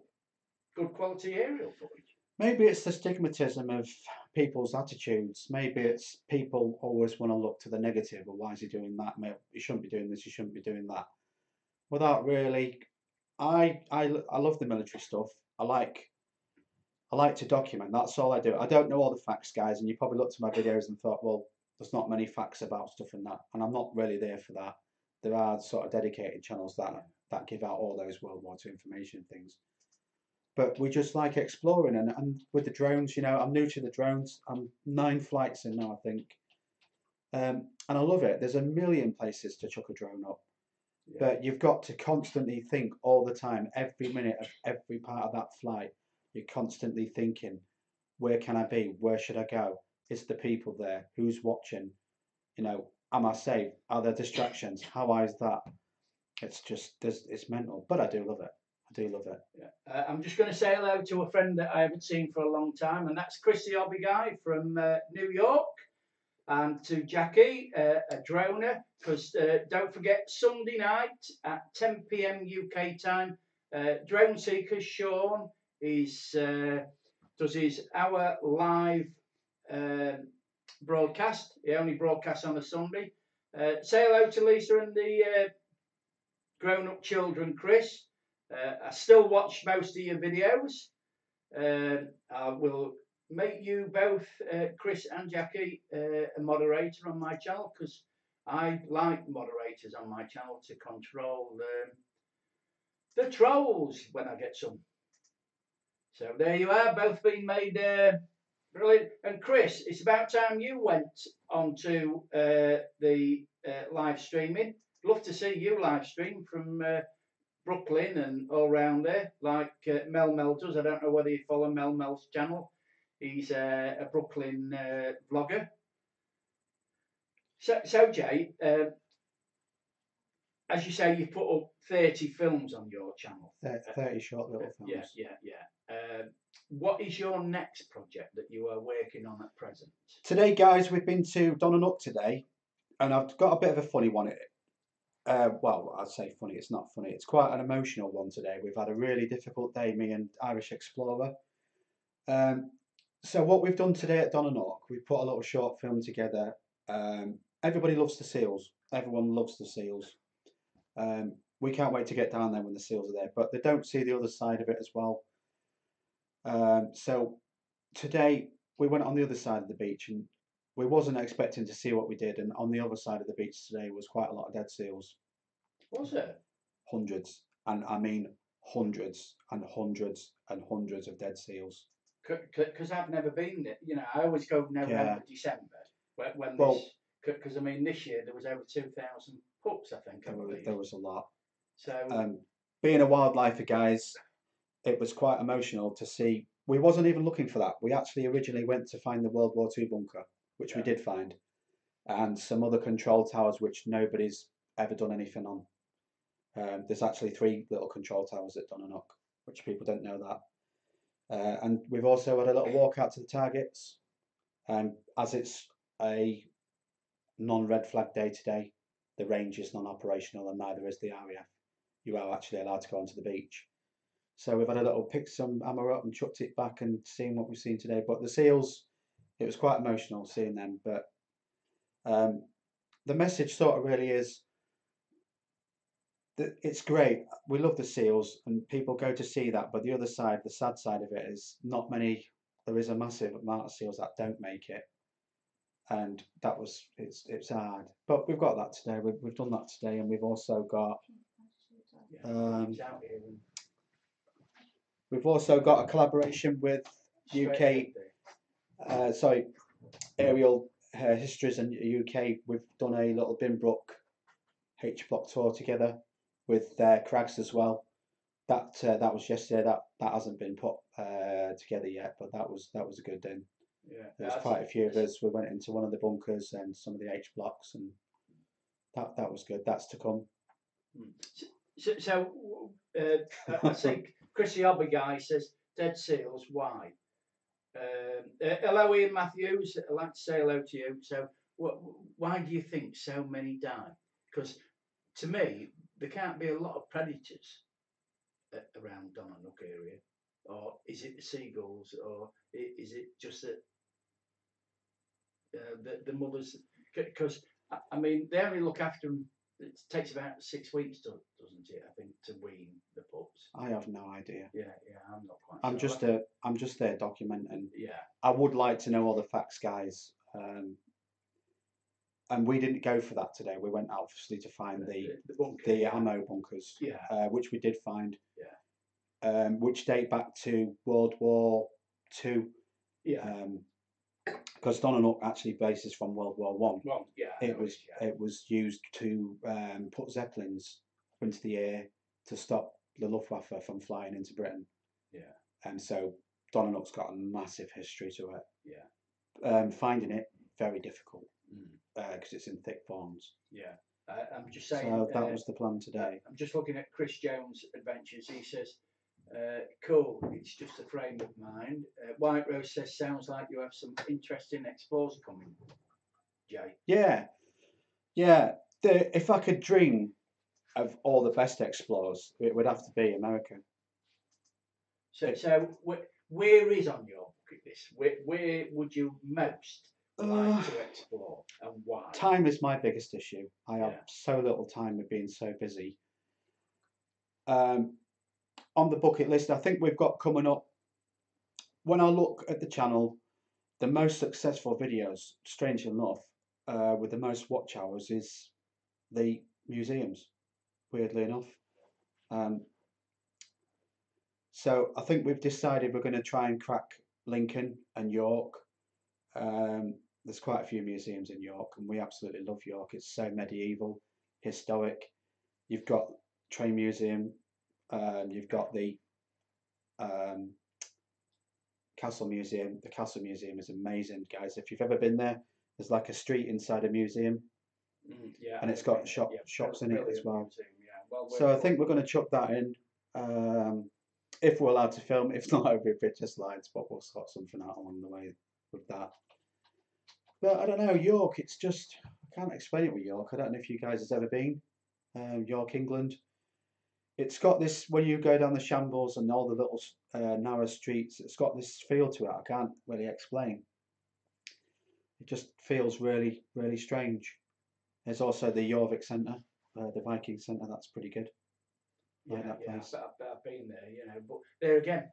good quality aerial footage. Maybe it's the stigmatism of people's attitudes. Maybe it's people always want to look to the negative. Or why is he doing that? You shouldn't be doing this. You shouldn't be doing that. Without really, I love the military stuff. I like to document. That's all I do. I don't know all the facts, guys. And you probably looked at my videos and thought, well, there's not many facts about stuff in that, and I'm not really there for that. There are sort of dedicated channels that give out all those World War II information things. But we just like exploring, and with the drones, you know, I'm new to the drones. I'm 9 flights in now, I think, and I love it. There's a million places to chuck a drone up, but you've got to constantly think all the time, every minute of every part of that flight. You're constantly thinking, where can I be? Where should I go? Is the people there? Who's watching? You know, am I safe? Are there distractions? How is that? It's just it's mental, but I do love it. I do love it. Yeah. I'm just going to say hello to a friend that I haven't seen for a long time, and that's Chris the Hobby Guy from New York, and to Jackie, a droner, because don't forget Sunday night at 10 p.m. UK time, Drone Seeker Sean does his hour live broadcast. He only broadcasts on a Sunday. Say hello to Lisa and the grown-up children, Chris. I still watch most of your videos. I will make you both, Chris and Jackie, a moderator on my channel, because I like moderators on my channel to control the trolls when I get some. So there you are, both being made brilliant. And Chris, it's about time you went onto the live streaming. Love to see you live stream from Brooklyn and all around there, like Mel does. I don't know whether you follow Mel's channel. He's a Brooklyn vlogger. So Jay, as you say, you put up 30 films on your channel. 30 short little films. Yeah. What is your next project that you are working on at present? Today, guys, we've been to Donanook today, and I've got a bit of a funny one. Well, I'd say funny. It's not funny. It's quite an emotional one today. We've had a really difficult day, me and Irish Explorer. So what we've done today at Donanook, we put a little short film together. Everybody loves the seals. Everyone loves the seals. We can't wait to get down there when the seals are there, but they don't see the other side of it as well. So today we went on the other side of the beach, and we wasn't expecting to see what we did. And on the other side of the beach today was quite a lot of dead seals. Was it? Hundreds, and I mean hundreds and hundreds and hundreds of dead seals. Because I've never been there. You know, I always go November, December when this. Because I mean, this year there was over 2,000 pups. I think there was a lot. So being a wildlifer, guys, it was quite emotional to see. We wasn't even looking for that. We actually originally went to find the World War II bunker, which we did find, and some other control towers which nobody's ever done anything on. There's actually 3 little control towers at Donanook, which people don't know that. And we've also had a little walk out to the targets. As it's a non-red flag day today, the range is non-operational, and neither is the RAF. You are actually allowed to go onto the beach. So we've had a little pick some ammo up and chucked it back and seen what we've seen today. But the seals, it was quite emotional seeing them. But the message sort of really is that it's great. We love the seals and people go to see that. But the other side, the sad side of it is not many. There is a massive amount of seals that don't make it. And that was, it's hard. But we've got that today. We've done that today. And we've also got... we've also got a collaboration with UK, Aerial Histories and UK. We've done a little Binbrook H-block tour together with Crags as well. That was yesterday. That hasn't been put together yet, but that was a good day. Yeah, there was quite a few of us. We went into one of the bunkers and some of the H-blocks, and that was good. That's to come. So I think Chris the Hobby Guy says dead seals. Why? Hello, Ian Matthews. I'd like to say hello to you. So, why do you think so many die? Because to me, there can't be a lot of predators around Donanook area, or is it the seagulls, or is it just that the mothers? Because I mean, they only look after them. It takes about 6 weeks, doesn't it? I think, to wean the pups. I have no idea. Yeah, I'm not quite. I'm just there documenting. Yeah. I would like to know all the facts, guys. And we didn't go for that today. We went out obviously to find the ammo bunkers. Yeah. Which we did find. Yeah. Which date back to World War II. Yeah. Because Donanook actually bases from World War One. Well, yeah. It was used to put Zeppelins up into the air to stop the Luftwaffe from flying into Britain. Yeah. And so Donanook's got a massive history to it. Yeah. Finding it very difficult. because it's in thick forms. Yeah. I'm just saying. So that was the plan today. I'm just looking at Chris Jones' adventures. He says, cool, it's just a frame of mind. White Rose says, sounds like you have some interesting explores coming, Jay. Yeah, yeah. If I could dream of all the best explores, it would have to be America. So where is on your bucket list? Where would you most like to explore, and why? Time is my biggest issue. I have Yeah. so little time with being so busy. On the bucket list, I think we've got coming up. When I look at the channel, the most successful videos, strangely enough, with the most watch hours, is the museums. Weirdly enough. So I think we've decided we're going to try and crack Lincoln and York. There's quite a few museums in York, and we absolutely love York. It's so medieval, historic. You've got Train Museum. You've got the Castle Museum. The Castle Museum is amazing, guys. If you've ever been there, there's like a street inside a museum, Yeah, and it's got shops in it as well. Museum, yeah. Well, So I think we're going to chuck that in. If we're allowed to film, if not over picture slides, but we'll sort something out along the way with that. But I don't know, York, it's just, I can't explain it with York. I don't know if you guys have ever been. York, England. It's got this, when you go down the shambles and all the little narrow streets, it's got this feel to it I can't really explain. It just feels really, really strange. There's also the Jorvik Centre, the Viking Centre, that's pretty good. Yeah, that place. I've been there, but there again,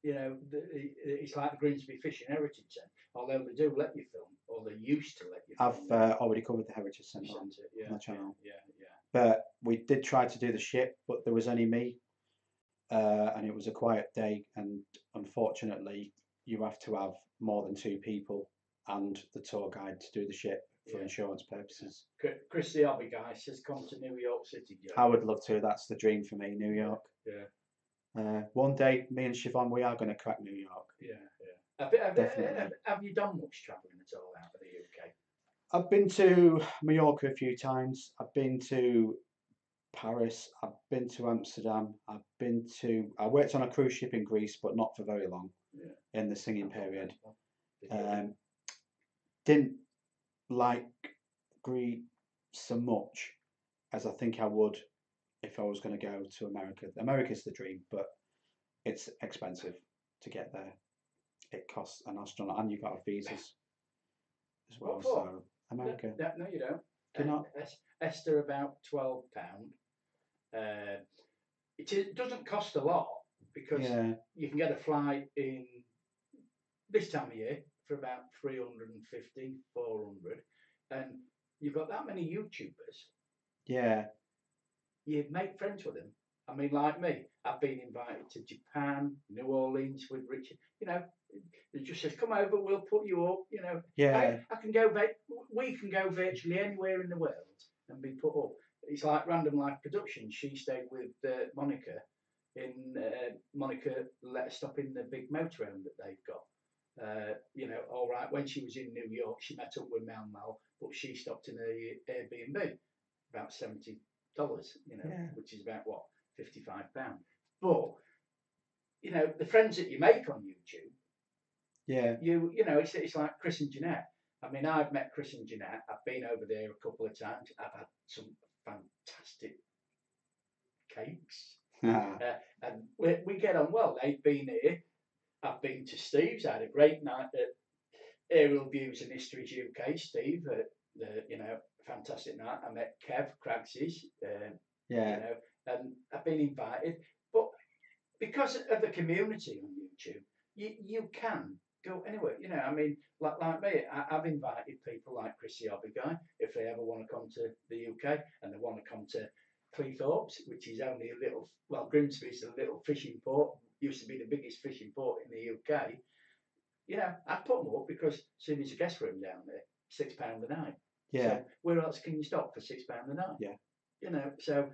it's like the Grimsby Fishing Heritage Centre. Although they do let you film, or they used to let you film. I've already covered the Heritage Centre on the channel. Yeah. But we did try to do the ship, but there was only me, and it was a quiet day. And unfortunately, you have to have more than 2 people and the tour guide to do the ship for insurance purposes. Chris the Hobby Guy says, come to New York City, Joe. I would love to. That's the dream for me, New York. Yeah. One day, me and Siobhan, we are going to crack New York. Yeah. Have you done much travelling at all out of the UK? I've been to Mallorca a few times. I've been to Paris. I've been to Amsterdam. I worked on a cruise ship in Greece, but not for very long in the singing period. Didn't like Greece so much as I think I would if I was going to go to America. America's the dream, but it's expensive to get there. It costs an astronaut, and you've got to have visas as well. So America. No, you don't. Do not. Esther, about £12. It doesn't cost a lot because you can get a flight in this time of year for about 350, 400, and you've got that many YouTubers. Yeah. You make friends with them. I mean, like me, I've been invited to Japan, New Orleans with Richard. They just says, "Come over, we'll put you up." Yeah. I can go. We can go virtually anywhere in the world and be put up. It's like Random Life Productions. She stayed with Monica. Monica let her stop in the big motorhome that they've got. All right. When she was in New York, she met up with Mal, but she stopped in a Airbnb, about $70. Which is about what, £55. But the friends that you make on YouTube. Yeah. It's like Chris and Jeanette. I mean, I've met Chris and Jeanette. I've been over there a couple of times. I've had some fantastic cakes. And we get on well. They've been here. I've been to Steve's. I had a great night at Aerial Views and Histories UK. Steve, fantastic night. I met Kev Craggs's. And I've been invited. But because of the community on YouTube, you can go anywhere. I mean, like me, I've invited people like Chris the Hobby Guy if they ever want to come to the UK and they want to come to Cleethorpes, which is only a little. Well, Grimsby is a little fishing port. Used to be the biggest fishing port in the UK. I put them up because soon there's a guest room down there, £6 a night. Yeah. So where else can you stop for £6 a night? Yeah. So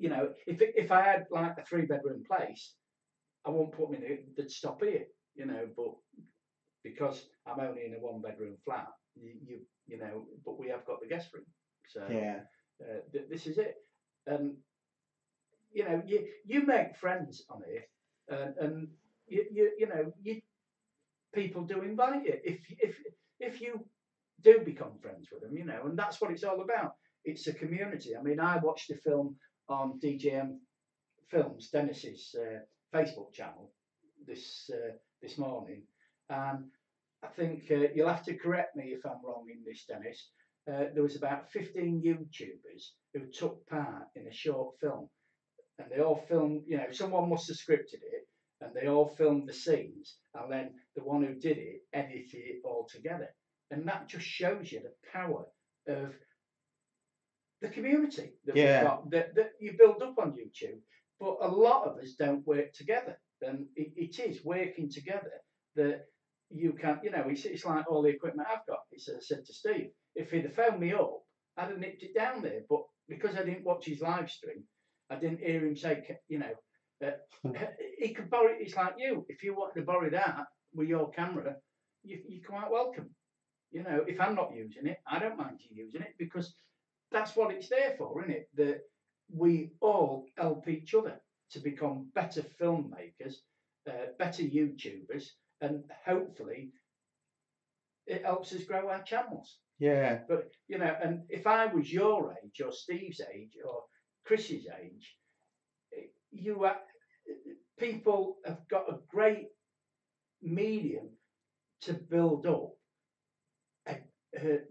if I had like a 3-bedroom place, I won't put them in it. They'd stop here. But because I'm only in a 1-bedroom flat, you know, but we have got the guest room. So Yeah. this is it. You know, you make friends on here, and you know, people do invite you if you do become friends with them, you know, and that's what it's all about. It's a community. I mean, I watched a film on DJM Films, Dennis's Facebook channel this morning, and I think you'll have to correct me if I'm wrong in this, Dennis. There was about 15 YouTubers who took part in a short film, and they all filmed. You know, someone must have scripted it, and they all filmed the scenes, and then the one who did it edited it all together, and that just shows you the power of the community that we've Yeah. got that you build up on YouTube. But a lot of us don't work together, and it is working together that you can. You know, it's like all the equipment I've got. It's as I said to Steve, if he'd have phoned me up, I'd have nipped it down there. But because I didn't watch his live stream, I didn't hear him say, you know, he could borrow it. It's like you. If you wanted to borrow that with your camera, you're quite welcome. You know, if I'm not using it, I don't mind you using it because that's what it's there for, isn't it? That we all help each other to become better filmmakers, better YouTubers, and hopefully it helps us grow our channels. Yeah. But you know, and if I was your age or Steve's age or Chris's age, you people have got a great medium to build up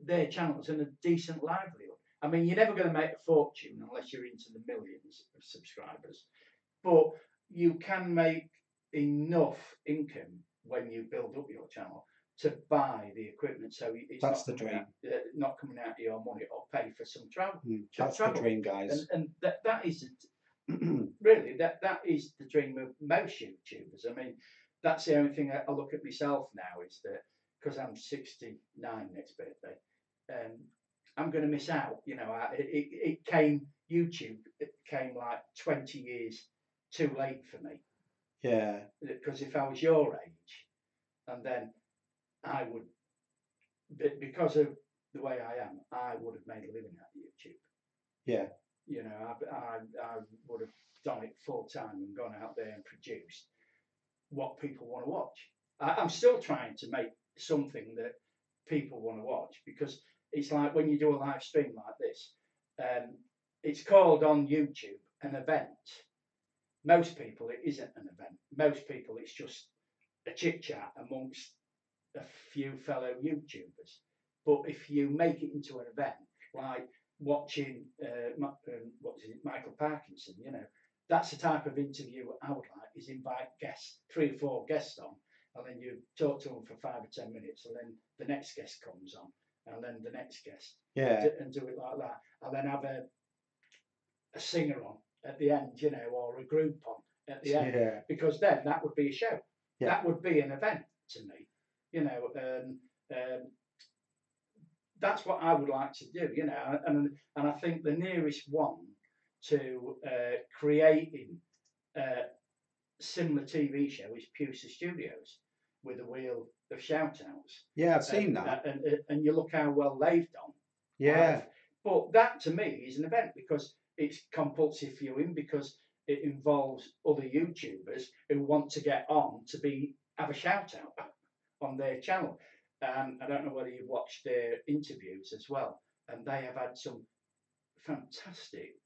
their channels and a decent livelihood. I mean, you're never going to make a fortune unless you're into the millions of subscribers, but you can make enough income when you build up your channel to buy the equipment. So it's That's the dream. not coming out of your money or pay for some travel. That's travel. the dream, guys. And that is really that is the dream of most YouTubers. I mean, that's the only thing I look at myself now is that because I'm 69 next birthday, I'm going to miss out. You know, it came YouTube. It came like 20 years too late for me. Yeah. Because if I was your age, and then I would, because of the way I am, I would have made a living out of YouTube. Yeah. You know, I would have done it full time and gone out there and produced what people want to watch. I'm still trying to make something that people want to watch because it's like when you do a live stream like this, it's called on YouTube an event. Most people, it isn't an event. Most people, it's just a chit chat amongst a few fellow YouTubers. But if you make it into an event, like watching Michael Parkinson, you know, that's the type of interview I would like. Is invite guests, 3 or 4 guests on, and then you talk to them for 5 or 10 minutes, and then the next guest comes on, and then the next guest, and do it like that, and then have a singer on at the end, you know, or a group on at the end, because then that would be a show. That would be an event to me, you know. That's what I would like to do, you know, and I think the nearest one to creating a similar TV show is Pusa Studios with a wheel of shoutouts. Yeah, I've seen that. And you look how well they've done. Yeah. But that to me is an event because it's compulsive viewing because it involves other YouTubers who want to get on to have a shout out on their channel. I don't know whether you've watched their interviews as well, and they have had some fantastic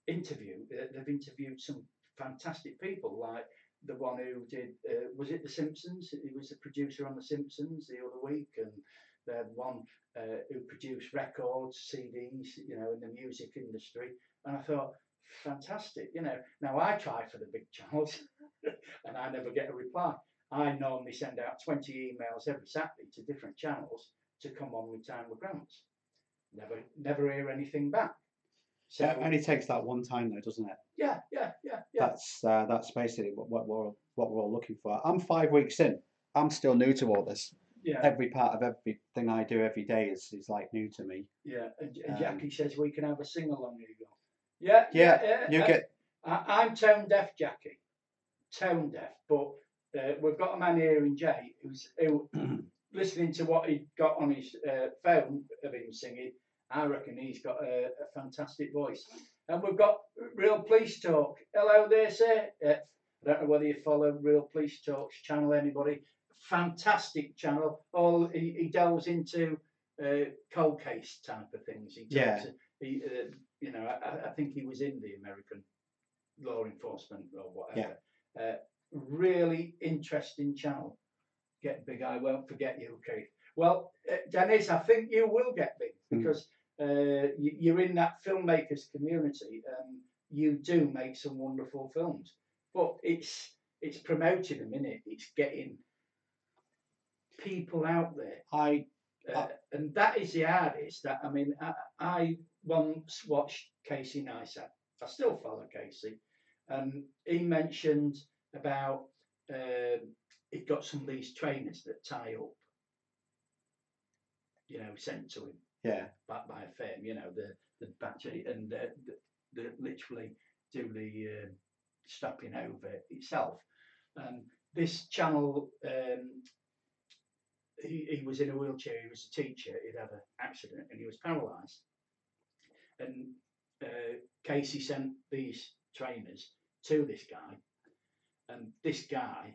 they've interviewed some fantastic people, like the one who did was it The Simpsons? He was the producer on The Simpsons the other week, and the one who produced records, CDs, you know, in the music industry. And I thought, fantastic, you know. Now I try for the big channels, and I never get a reply. I normally send out 20 emails every Saturday to different channels to come on with Time with Gramps. Never hear anything back. So it only takes that one time, though, doesn't it? Yeah. That's basically what we're all looking for. I'm 5 weeks in. I'm still new to all this. Yeah. Every part of everything I do every day is like new to me. Yeah. And Jackie says we can have a sing along. Here you go. Yeah. You get. I'm tone deaf, Jackie. Tone deaf, but we've got a man here in Jay who listening to what he got on his phone of him singing, I reckon he's got a fantastic voice. And we've got Real Police Talk. Hello there, sir. I don't know whether you follow Real Police Talk's channel, anybody. Fantastic channel. He delves into cold case type of things. He talks, you know, I think he was in the American law enforcement or whatever. Really interesting channel. Get big, I won't forget you, Keith. Well, Dennis, I think you will get big because you're in that filmmakers community and you do make some wonderful films. But it's promoting them, isn't it? It's getting people out there. And that is the hardest. That I mean, I once watched Casey Neistat. I still follow Casey, and he mentioned about he'd got some of these trainers that tie up, you know, sent to him. Yeah. Back by a firm, you know, the battery and the literally do the strapping over itself. And this channel, he was in a wheelchair. He was a teacher. He'd had an accident and he was paralysed. And Casey sent these trainers to this guy, and this guy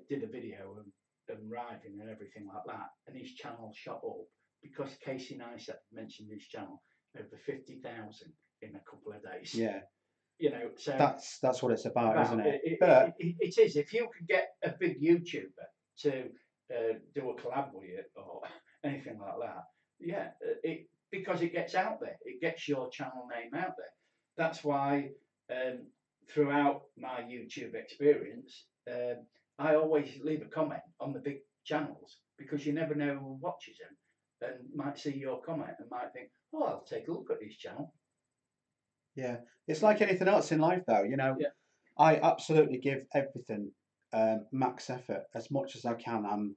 did a video of them riding and everything like that. And his channel shot up because Casey Neistat mentioned his channel over 50,000 in a couple of days. Yeah. You know, so that's what it's about, isn't it? It is. If you could get a big YouTuber to do a collab with you or anything like that, yeah, because it gets out there, it gets your channel name out there. That's why throughout my YouTube experience, I always leave a comment on the big channels because you never know who watches them and might see your comment and might think, oh, I'll take a look at this channel. Yeah, it's like anything else in life, though. You know, I absolutely give everything max effort as much as I can.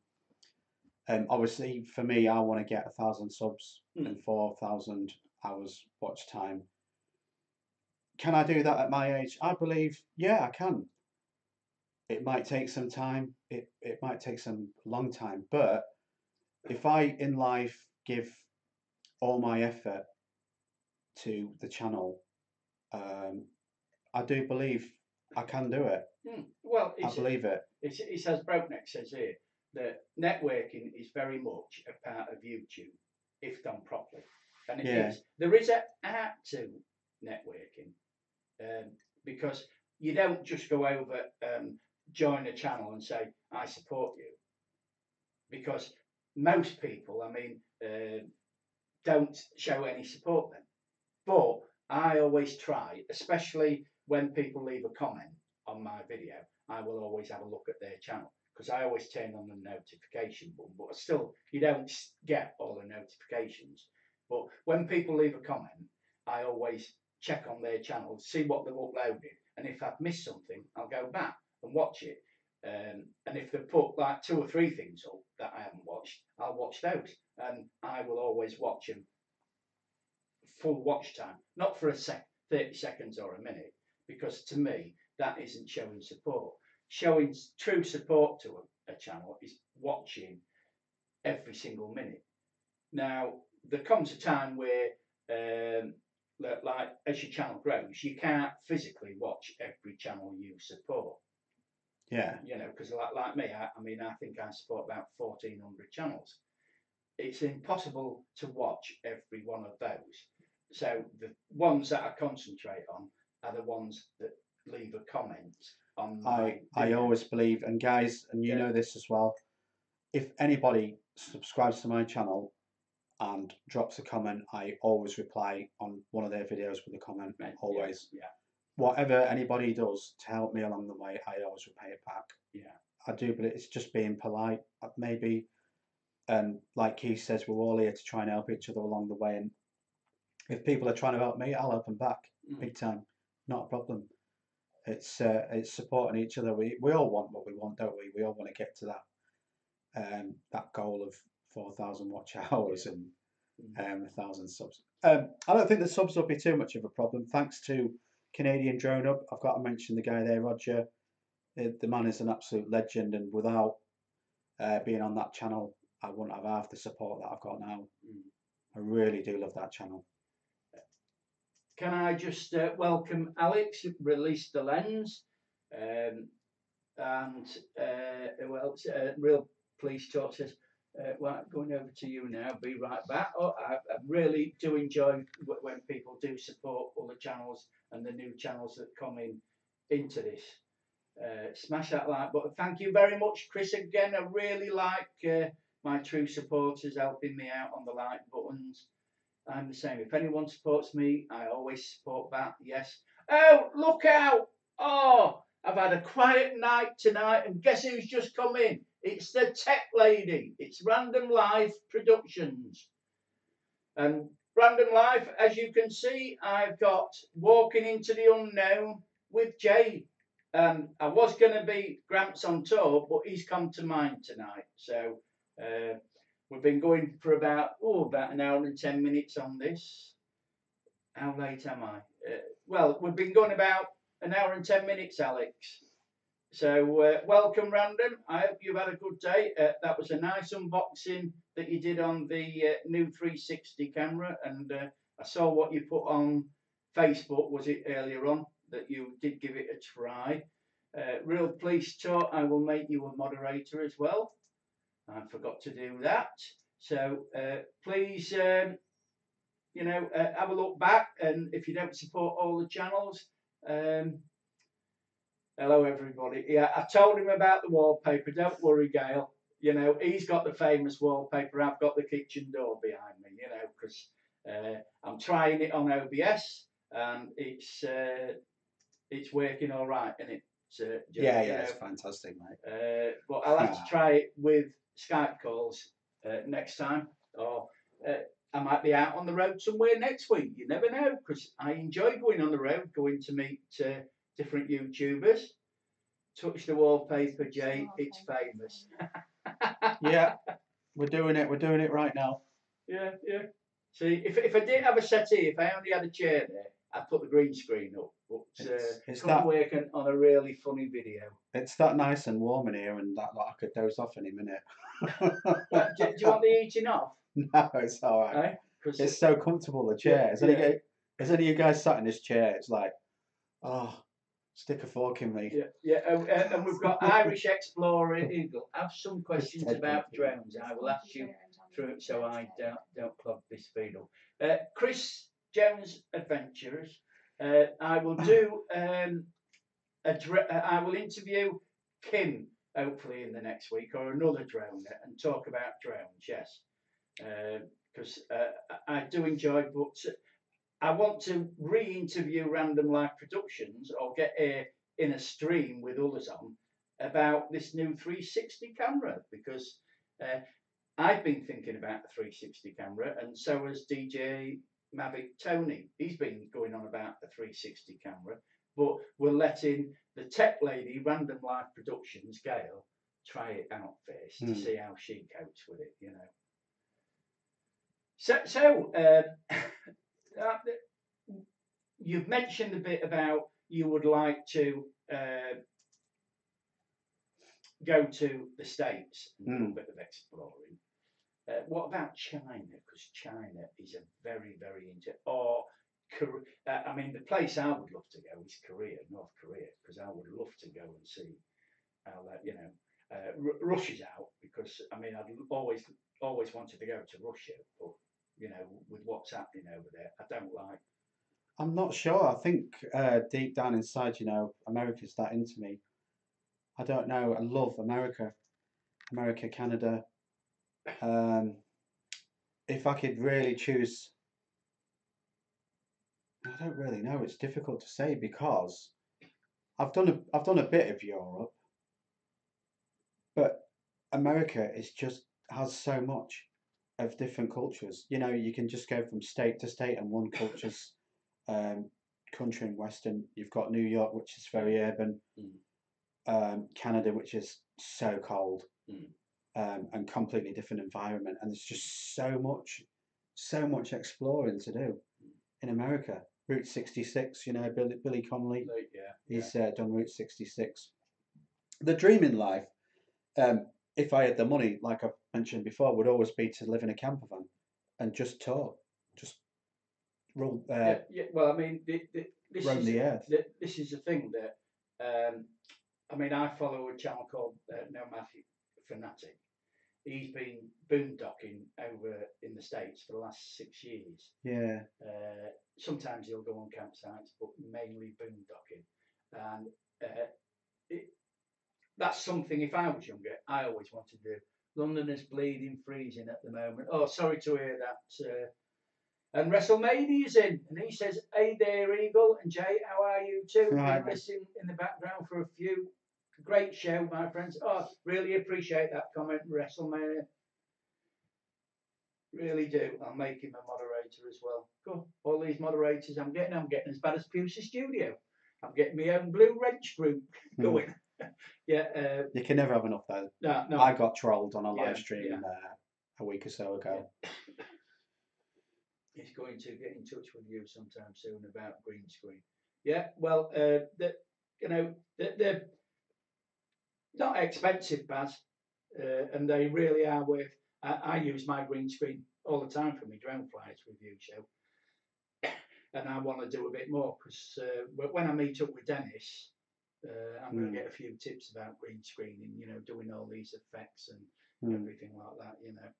Obviously, for me, I want to get 1,000 subs and 4,000 hours watch time. Can I do that at my age? I believe, yeah, I can. It might take some time. It might take some long time. But if I, in life, give all my effort to the channel, I do believe I can do it. Well, I believe it. It says Brokeneck says here that networking is very much a part of YouTube if done properly, and it is. There is an art to networking because you don't just go over, join a channel and say I support you, because most people, I mean, don't show any support then. But I always try, especially when people leave a comment on my video, I will always have a look at their channel because I always turn on the notification button. But still, you don't get all the notifications. But when people leave a comment, I always check on their channel, see what they've uploaded. And if I've missed something, I'll go back and watch it. And if they put like 2 or 3 things up that I haven't watched, I'll watch those. And I will always watch them full watch time, not for 30 seconds or a minute, because to me that isn't showing support. Showing true support to a channel is watching every single minute. Now there comes a time where like as your channel grows, you can't physically watch every channel you support. Yeah, you know, because like me, I mean, I think I support about 1,400 channels. It's impossible to watch every one of those. So the ones that I concentrate on are the ones that leave a comment on my I always believe, and guys, and you know this as well, if anybody subscribes to my channel and drops a comment, I always reply on one of their videos with a comment. Always. Yeah. Whatever anybody does to help me along the way, I always repay it back. Yeah. I do, but it's just being polite. Maybe, like Keith says, we're all here to try and help each other along the way. And if people are trying to help me, I'll help them back, big time. Not a problem. It's supporting each other. We all want what we want, don't we? We all want to get to that goal of 4,000 watch hours and 1,000 subs. I don't think the subs will be too much of a problem. Thanks to Canadian Drone Up, I've got to mention the guy there, Roger. The man is an absolute legend, and without being on that channel, I wouldn't have half the support that I've got now. Mm. I really do love that channel. Can I just welcome Alex, release the lens, and who else? Real Police Talk says, well, going over to you now, be right back. Oh, I really do enjoy when people do support other channels and the new channels that come into this. Smash that like button. Thank you very much, Chris, again. I really like my true supporters helping me out on the like buttons. I'm the same. If anyone supports me, I always support back. Yes. Oh, look out! Oh, I've had a quiet night tonight, and guess who's just come in? It's the tech lady. It's Random Life Productions. And Random Life, as you can see, I've got Walking into the Unknown with Jay. I was going to be Gramps on tour, but he's come to mine tonight. So we've been going for about an hour and 10 minutes on this. How late am I? Well, we've been going about an hour and 10 minutes, Alex. So welcome, Random. I hope you've had a good day. That was a nice unboxing that you did on the new 360 camera, and I saw what you put on Facebook, was it earlier on, that you did give it a try. Real Police Talk, I will make you a moderator as well. I forgot to do that. So please, have a look back, and if you don't support all the channels, hello everybody. Yeah, I told him about the wallpaper. Don't worry, Gail. You know, he's got the famous wallpaper. I've got the kitchen door behind me. You know, because I'm trying it on OBS, and it's working all right, isn't it? It's fantastic, mate. But I'll have to try it with Skype calls next time, or I might be out on the road somewhere next week. You never know, because I enjoy going on the road, going to meet different YouTubers. Touch the wallpaper, Jay. It's famous. Yeah, we're doing it. We're doing it right now. Yeah. See, if I didn't have a settee, if I only had a chair there, I'd put the green screen up. But it's couldn't work on a really funny video. It's that nice and warm in here, and that I could doze off any minute. Do you want the heating off? No, it's all right. It's so comfortable, the chair. Has any of you guys sat in this chair? It's like, oh, stick a fork in me. Yeah. And we've got Irish Explorer Eagle. I have some questions about drones. I will ask you through it so I don't clog this feed up. Chris Jones Adventurers. I will do. I will interview Kim hopefully in the next week, or another drone, and talk about drones. Yes, because I do enjoy, but I want to re-interview Random Life Productions, or get in a stream with others on about this new 360 camera, because I've been thinking about the 360 camera, and so has DJ Mavic Tony. He's been going on about the 360 camera, but we're letting the tech lady, Random Life Productions, Gail, try it out first to see how she copes with it, you know. So you've mentioned a bit about you would like to go to the States and do a bit of exploring. What about China? Because China is a very, very I mean, the place I would love to go is North Korea, because I would love to go and see how that, you know, Russia's out, because I mean, I'd always wanted to go to Russia, but you know, with what's happening over there, I don't like. I'm not sure. I think deep down inside, you know, America's that into me. I don't know. I love America, Canada. If I could really choose, I don't really know. It's difficult to say, because I've done a bit of Europe, but America has so much of different cultures. You know, you can just go from state to state, and one culture's country and western. You've got New York, which is very urban. Canada, which is so cold. And completely different environment, and there's just so much exploring to do in America. Route 66, you know, Billy Connolly, he's done Route 66. The dream in life, if I had the money, like I've mentioned before, would always be to live in a camper van and just tour, just roll, Yeah. Well, I mean, roam the earth. this is the thing that I mean, I follow a channel called Nomadic Fanatic. He's been boondocking over in the States for the last 6 years. Yeah. Sometimes he'll go on campsites, but mainly boondocking. And it, that's something, if I was younger, I always wanted to do. London is bleeding, freezing at the moment. Oh, sorry to hear that. And WrestleMania's in, and he says, "Hey there, Eagle and Jay, how are you too?" Right. Been listening in the background for a few. Great show, my friends. Oh, really appreciate that comment, WrestleMania. Really do. I'll make him a moderator as well. Cool. All these moderators I'm getting as bad as Pusey Studio. I'm getting my own Blue Wrench group going. Yeah. You can never have enough though. No. I got trolled on a live Yeah, stream yeah. A week or so ago. He's going to get in touch with you sometime soon about green screen. Yeah, well, they're not expensive, Baz, and they really are worth. I use my green screen all the time for my drone flights review show, and I want to do a bit more because when I meet up with Dennis, I'm going to get a few tips about green screening. You know, doing all these effects and everything like that. You know,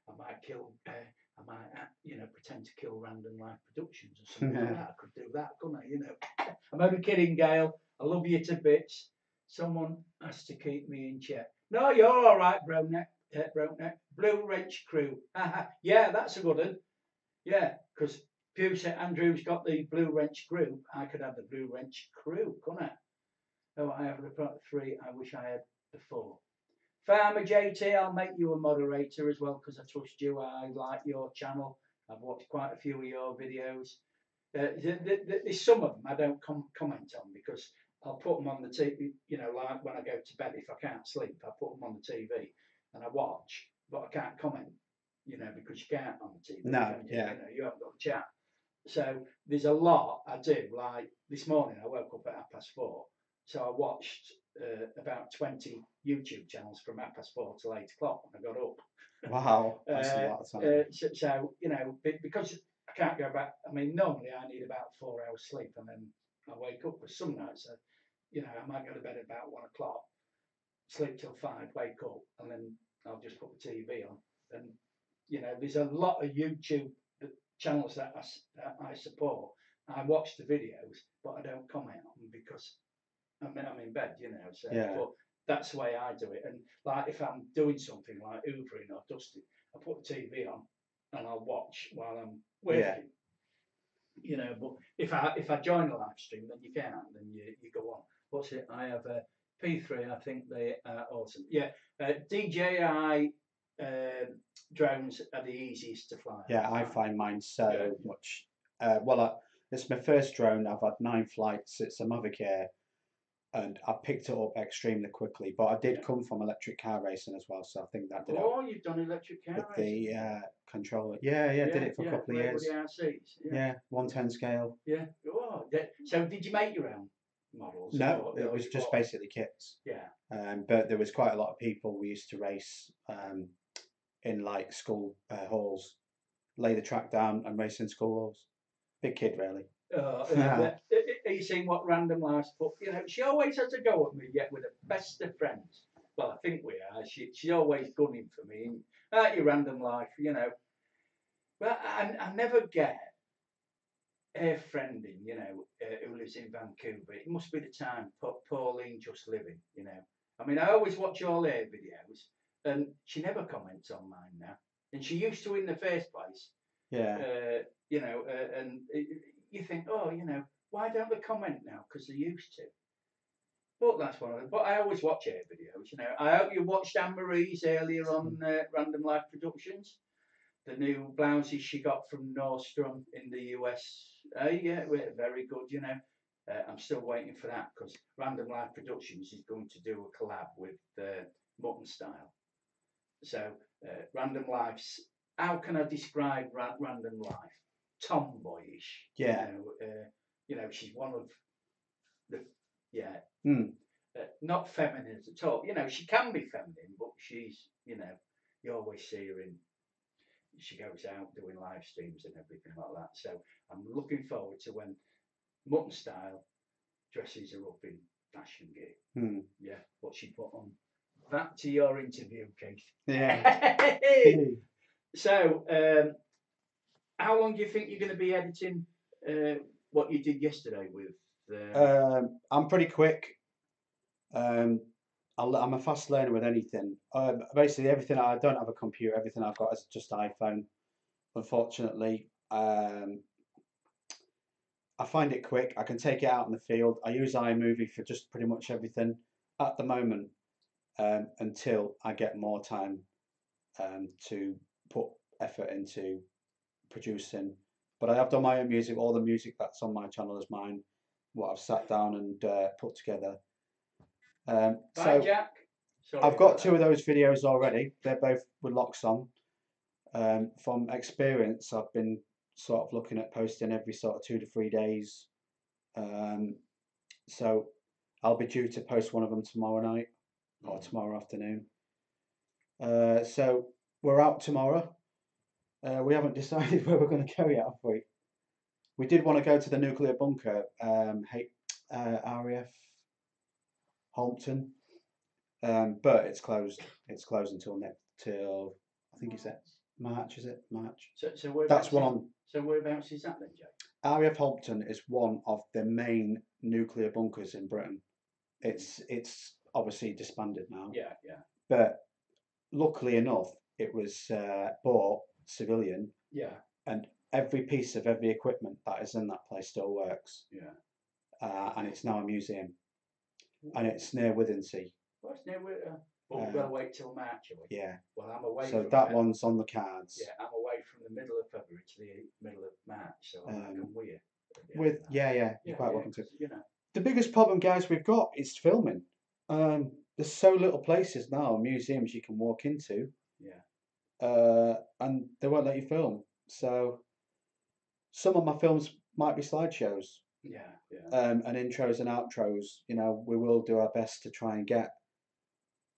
I might pretend to kill Random Life Productions or something like that. I could do that, couldn't I? You know, I'm only kidding, Gail. I love you to bits. Someone has to keep me in check. No, you're all right, Broneck. Blue Wrench Crew. Yeah, that's a good one. Yeah, because Andrew's got the Blue Wrench Group. I could have the Blue Wrench Crew, couldn't I? Oh, I have the 3. I wish I had the 4. Farmer JT, I'll make you a moderator as well because I trust you. I like your channel. I've watched quite a few of your videos. There's some of them I don't comment on because I'll put them on the TV. You know, like when I go to bed, if I can't sleep, I put them on the TV and I watch, but I can't comment. You know, because you can't on the TV. No, yeah. You know, you haven't got a chat. So there's a lot I do. Like this morning, I woke up at 4:30, so I watched about 20 YouTube channels from 4:30 till 8:00 when I got up. Wow, that's a lot of time. So you know, because I can't go back. I mean, normally I need about 4 hours sleep, and then I wake up. But some nights, you know, I might go to bed at about 1:00, sleep till 5, wake up, and then I'll just put the TV on. And you know, there's a lot of YouTube channels that I support. I watch the videos, but I don't comment on them because I'm in bed, you know. So, Yeah. but that's the way I do it. And like if I'm doing something like hoovering or dusting, I put the TV on and I'll watch while I'm working. Yeah. You know, but if I join a live stream, then you can't. Then you go on. What's it? I have a P3. I think they are awesome. Yeah, DJI drones are the easiest to fly. Yeah, I find mine so much. It's my first drone. I've had 9 flights. It's a Mavic Air, and I picked it up extremely quickly. But I did come from electric car racing as well, so I think that did help. Oh, you've done electric car with racing? The controller. Yeah, did it for a couple of years. With the RCs. Yeah, 110 scale. Yeah. Oh, so did you make your own models? No, it was just basically kits. Yeah. But there was quite a lot of people we used to race in like school halls, lay the track down and race in school halls. Big kid, really. Are you seeing what Random Life's put? You know, she always has a go at me, yet with the best of friends. Well, I think we are. She's always gunning for me. Your Random Life, you know. But I never get her friending, you know, who lives in Vancouver. It must be the time, Pauline Just Living, you know. I mean, I always watch all her videos, and she never comments on mine now. And she used to in the first place. Yeah. You know, and you think, oh, you know, why don't they comment now? Because they used to. But that's one of them. But I always watch her videos, you know. I hope you watched Anne Marie's earlier on Random Life Productions. The new blouses she got from Nordstrom in the US. Yeah, very good, you know. I'm still waiting for that because Random Life Productions is going to do a collab with Mutton Style. So, Random Life's, how can I describe Random Life? Tomboyish. Yeah. You know, she's one of the, not feminine at all. You know, she can be feminine, but she's, you know, you always see her in. She goes out doing live streams and everything like that. So I'm looking forward to when Mutton Style dresses her up in fashion gear. Hmm. Yeah, what she put on. Back to your interview, Keith. Yeah. So, how long do you think you're going to be editing what you did yesterday with? I'm pretty quick. I'm a fast learner with anything. Basically, everything I don't have a computer. Everything I've got is just iPhone. Unfortunately, I find it quick. I can take it out in the field. I use iMovie for just pretty much everything at the moment, until I get more time to put effort into producing. But I have done my own music. All the music that's on my channel is mine. What I've sat down and put together. Bye, So Jack. Sorry I've got about two that. of those videos already. They're both with locks on. From experience, I've been sort of looking at posting every sort of 2 to 3 days. So I'll be due to post one of them tomorrow night or tomorrow afternoon. So we're out tomorrow. We haven't decided where we're going to go yet, have we? We did want to go to the nuclear bunker, RAF Holmton, but it's closed. It's closed till I think it's March. Is it March? So whereabouts That's one on. So whereabouts is that then, Jack? RAF Holmton is one of the main nuclear bunkers in Britain. It's obviously disbanded now. Yeah, yeah. But luckily enough, it was bought civilian. Yeah. And every piece of every equipment that is in that place still works. Yeah. And it's now a museum. And it's near Withensea. Well, it's near. But we've got to wait till March, are we? Yeah. Well, I'm away. So from that one's on the cards. Yeah, I'm away from the middle of February to the middle of March, so I can come with you. You're quite welcome to. You know. The biggest problem, guys, we've got is filming. There's so little places now, museums you can walk into. Yeah. And they won't let you film. So some of my films might be slideshows. Yeah, yeah. And intros and outros. You know, we will do our best to try and get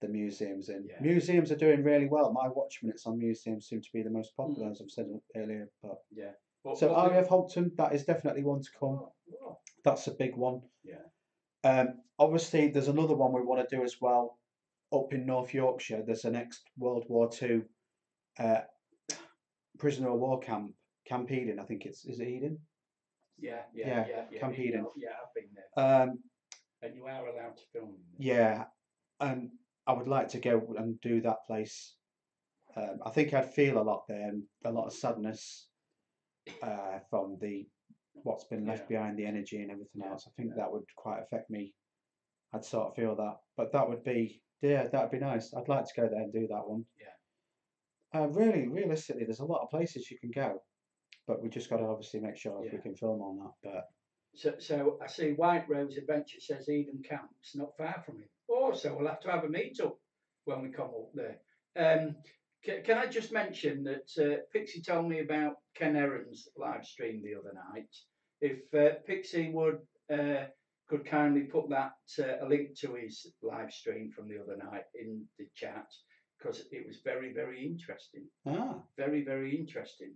the museums in. Yeah. Museums are doing really well. My watch minutes on museums seem to be the most popular, as I've said earlier. But yeah. So RAF Holmton, that is definitely one to come. Oh. That's a big one. Yeah. Obviously, there's another one we want to do as well up in North Yorkshire. There's an ex-World War II prisoner of war camp, Camp Eden. I think is it Eden? Yeah. Camp Eden. Yeah, I've been there. And you are allowed to film. Yeah, and I would like to go and do that place. I think I'd feel a lot there, and a lot of sadness from what's been left behind, the energy and everything else. I think that would quite affect me. I'd sort of feel that, but that would be that'd be nice. I'd like to go there and do that one. Yeah. Really, realistically, there's a lot of places you can go, but we just got to obviously make sure if we can film on that. But so I see White Rose Adventure says Eden Camp's not far from it. Oh, so we'll have to have a meet up when we come up there. Can I just mention that Pixie told me about Ken Aaron's live stream the other night. If Pixie could kindly put that a link to his live stream from the other night in the chat, because it was very, very interesting. Very, very interesting.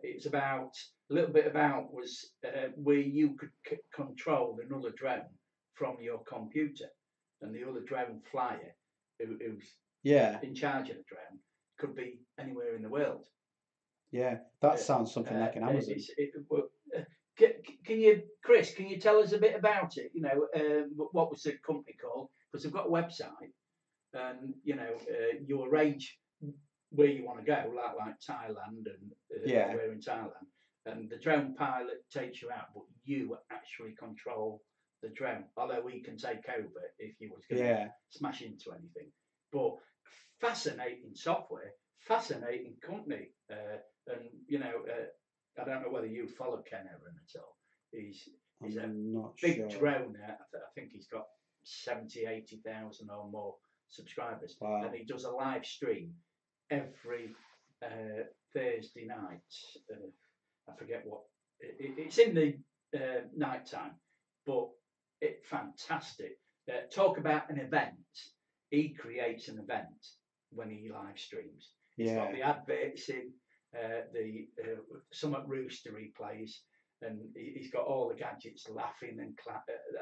It's a little bit about where you could control another drone from your computer, and the other drone flyer who's in charge of the drone could be anywhere in the world. Yeah, that sounds something like an Amazon. Can you, Chris? Can you tell us a bit about it? You know, what was the company called? Because they've got a website, and you arrange where you want to go, like Thailand and where in Thailand, and the drone pilot takes you out, but you actually control the drone. Although he can take over if you was going to smash into anything. But fascinating software, fascinating company, and I don't know whether you follow Ken Aaron at all. He's a big drone. I think he's got 70,000, 80,000 or more subscribers, and he does a live stream every Thursday night. I forget what it's in the night time, but it's fantastic. talk about an event. He creates an event when he live streams. He's got Yeah. the adverts in, the some at Rooster he plays, and he's got all the gadgets, laughing and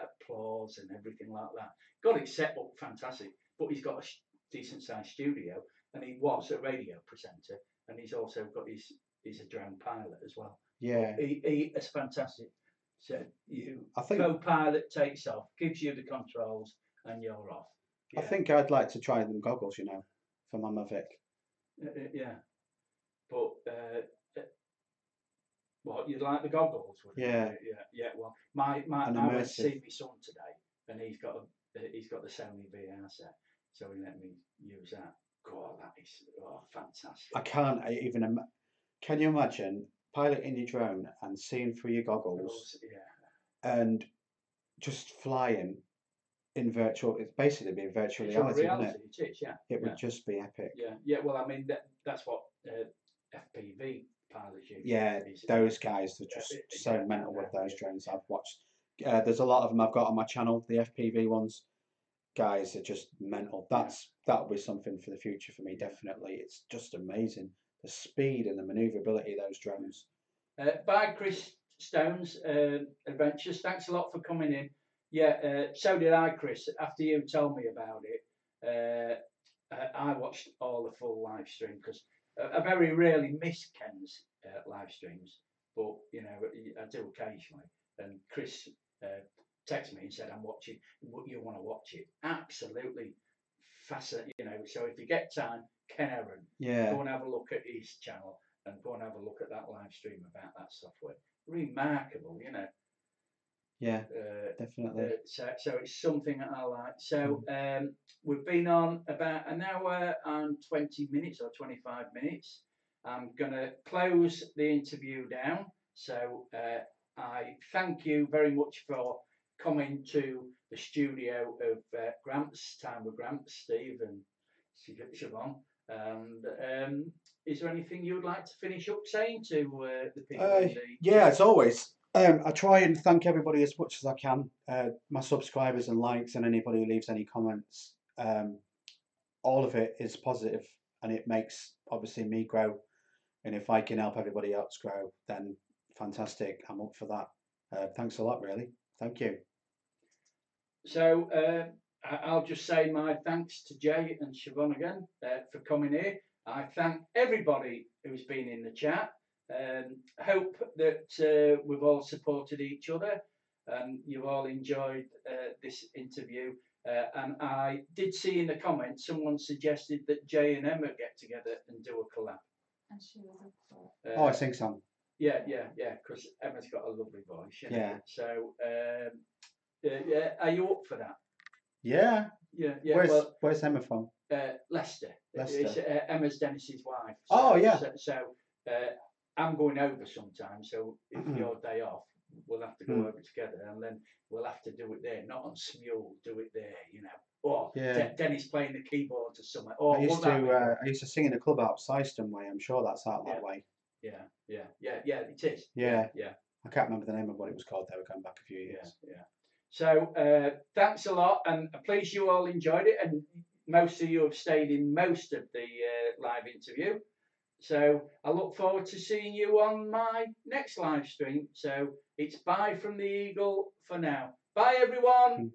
applause and everything like that. Got it set up fantastic, but he's got a decent sized studio, and he was a radio presenter, and he's also got he's a drone pilot as well. Yeah. He is fantastic. So I think co-pilot takes off, gives you the controls, and you're off. I think I'd like to try them goggles, for my Mavic. Yeah, but what, you'd like the goggles? Yeah. Yeah. Well, I went to see my son today, and he's got the Sony VR set, so he let me use that. God, that is fantastic. I can't even. Can you imagine piloting your drone and seeing through your goggles? Yeah. And just flying in virtual. It's basically being virtual reality, isn't it? It is, yeah. It would just be epic. Yeah. Well, I mean that's what FPV pilots use. Yeah, those guys are just so mental with those drones. I've watched. There's a lot of them I've got on my channel. The FPV ones, guys, are just mental. That'll be something for the future for me. Definitely, it's just amazing the speed and the manoeuvrability of those drones. Bye, Chris Stones Adventures. Thanks a lot for coming in. Yeah, so did I, Chris. After you told me about it, I watched all the full live stream because I very rarely miss Ken's live streams, but I do occasionally. And Chris texted me and said, "I'm watching. You want to watch it? Absolutely fascinating. So if you get time, Ken Aaron, go and have a look at his channel and go and have a look at that live stream about that software. Remarkable, Yeah, definitely. So it's something that I like. So we've been on about an hour and 20 minutes or 25 minutes. I'm going to close the interview down. So I thank you very much for coming to the studio of Gramps, Time with Gramps, Steve and Siobhan. And is there anything you would like to finish up saying to the people? Yeah, as always. I try and thank everybody as much as I can. My subscribers and likes, and anybody who leaves any comments. All of it is positive, and it makes obviously me grow. And if I can help everybody else grow, then fantastic. I'm up for that. Thanks a lot, really. Thank you. So I'll just say my thanks to Jay and Siobhan again for coming here. I thank everybody who's been in the chat. Hope that we've all supported each other and you've all enjoyed this interview. And I did see in the comments someone suggested that Jay and Emma get together and do a collab. And she was up for it. I think so. Yeah, because Emma's got a lovely voice. Yeah. So, are you up for that? Yeah. Yeah. Where's Emma from? Leicester. Leicester. It's Emma's Dennis's wife. So, yeah. So I'm going over sometime. So if your day off, we'll have to go over together, and then we'll have to do it there, not on Smule. Do it there, Or Dennis playing the keyboard or something. Or I used to sing in a club out Syston way. I'm sure that's out that way. Yeah. It is. Yeah. I can't remember the name of what it was called. They were going back a few years. Yeah. So thanks a lot, and please you all enjoyed it, and most of you have stayed in most of the live interview. So I look forward to seeing you on my next live stream. So it's bye from the Eagle for now. Bye everyone.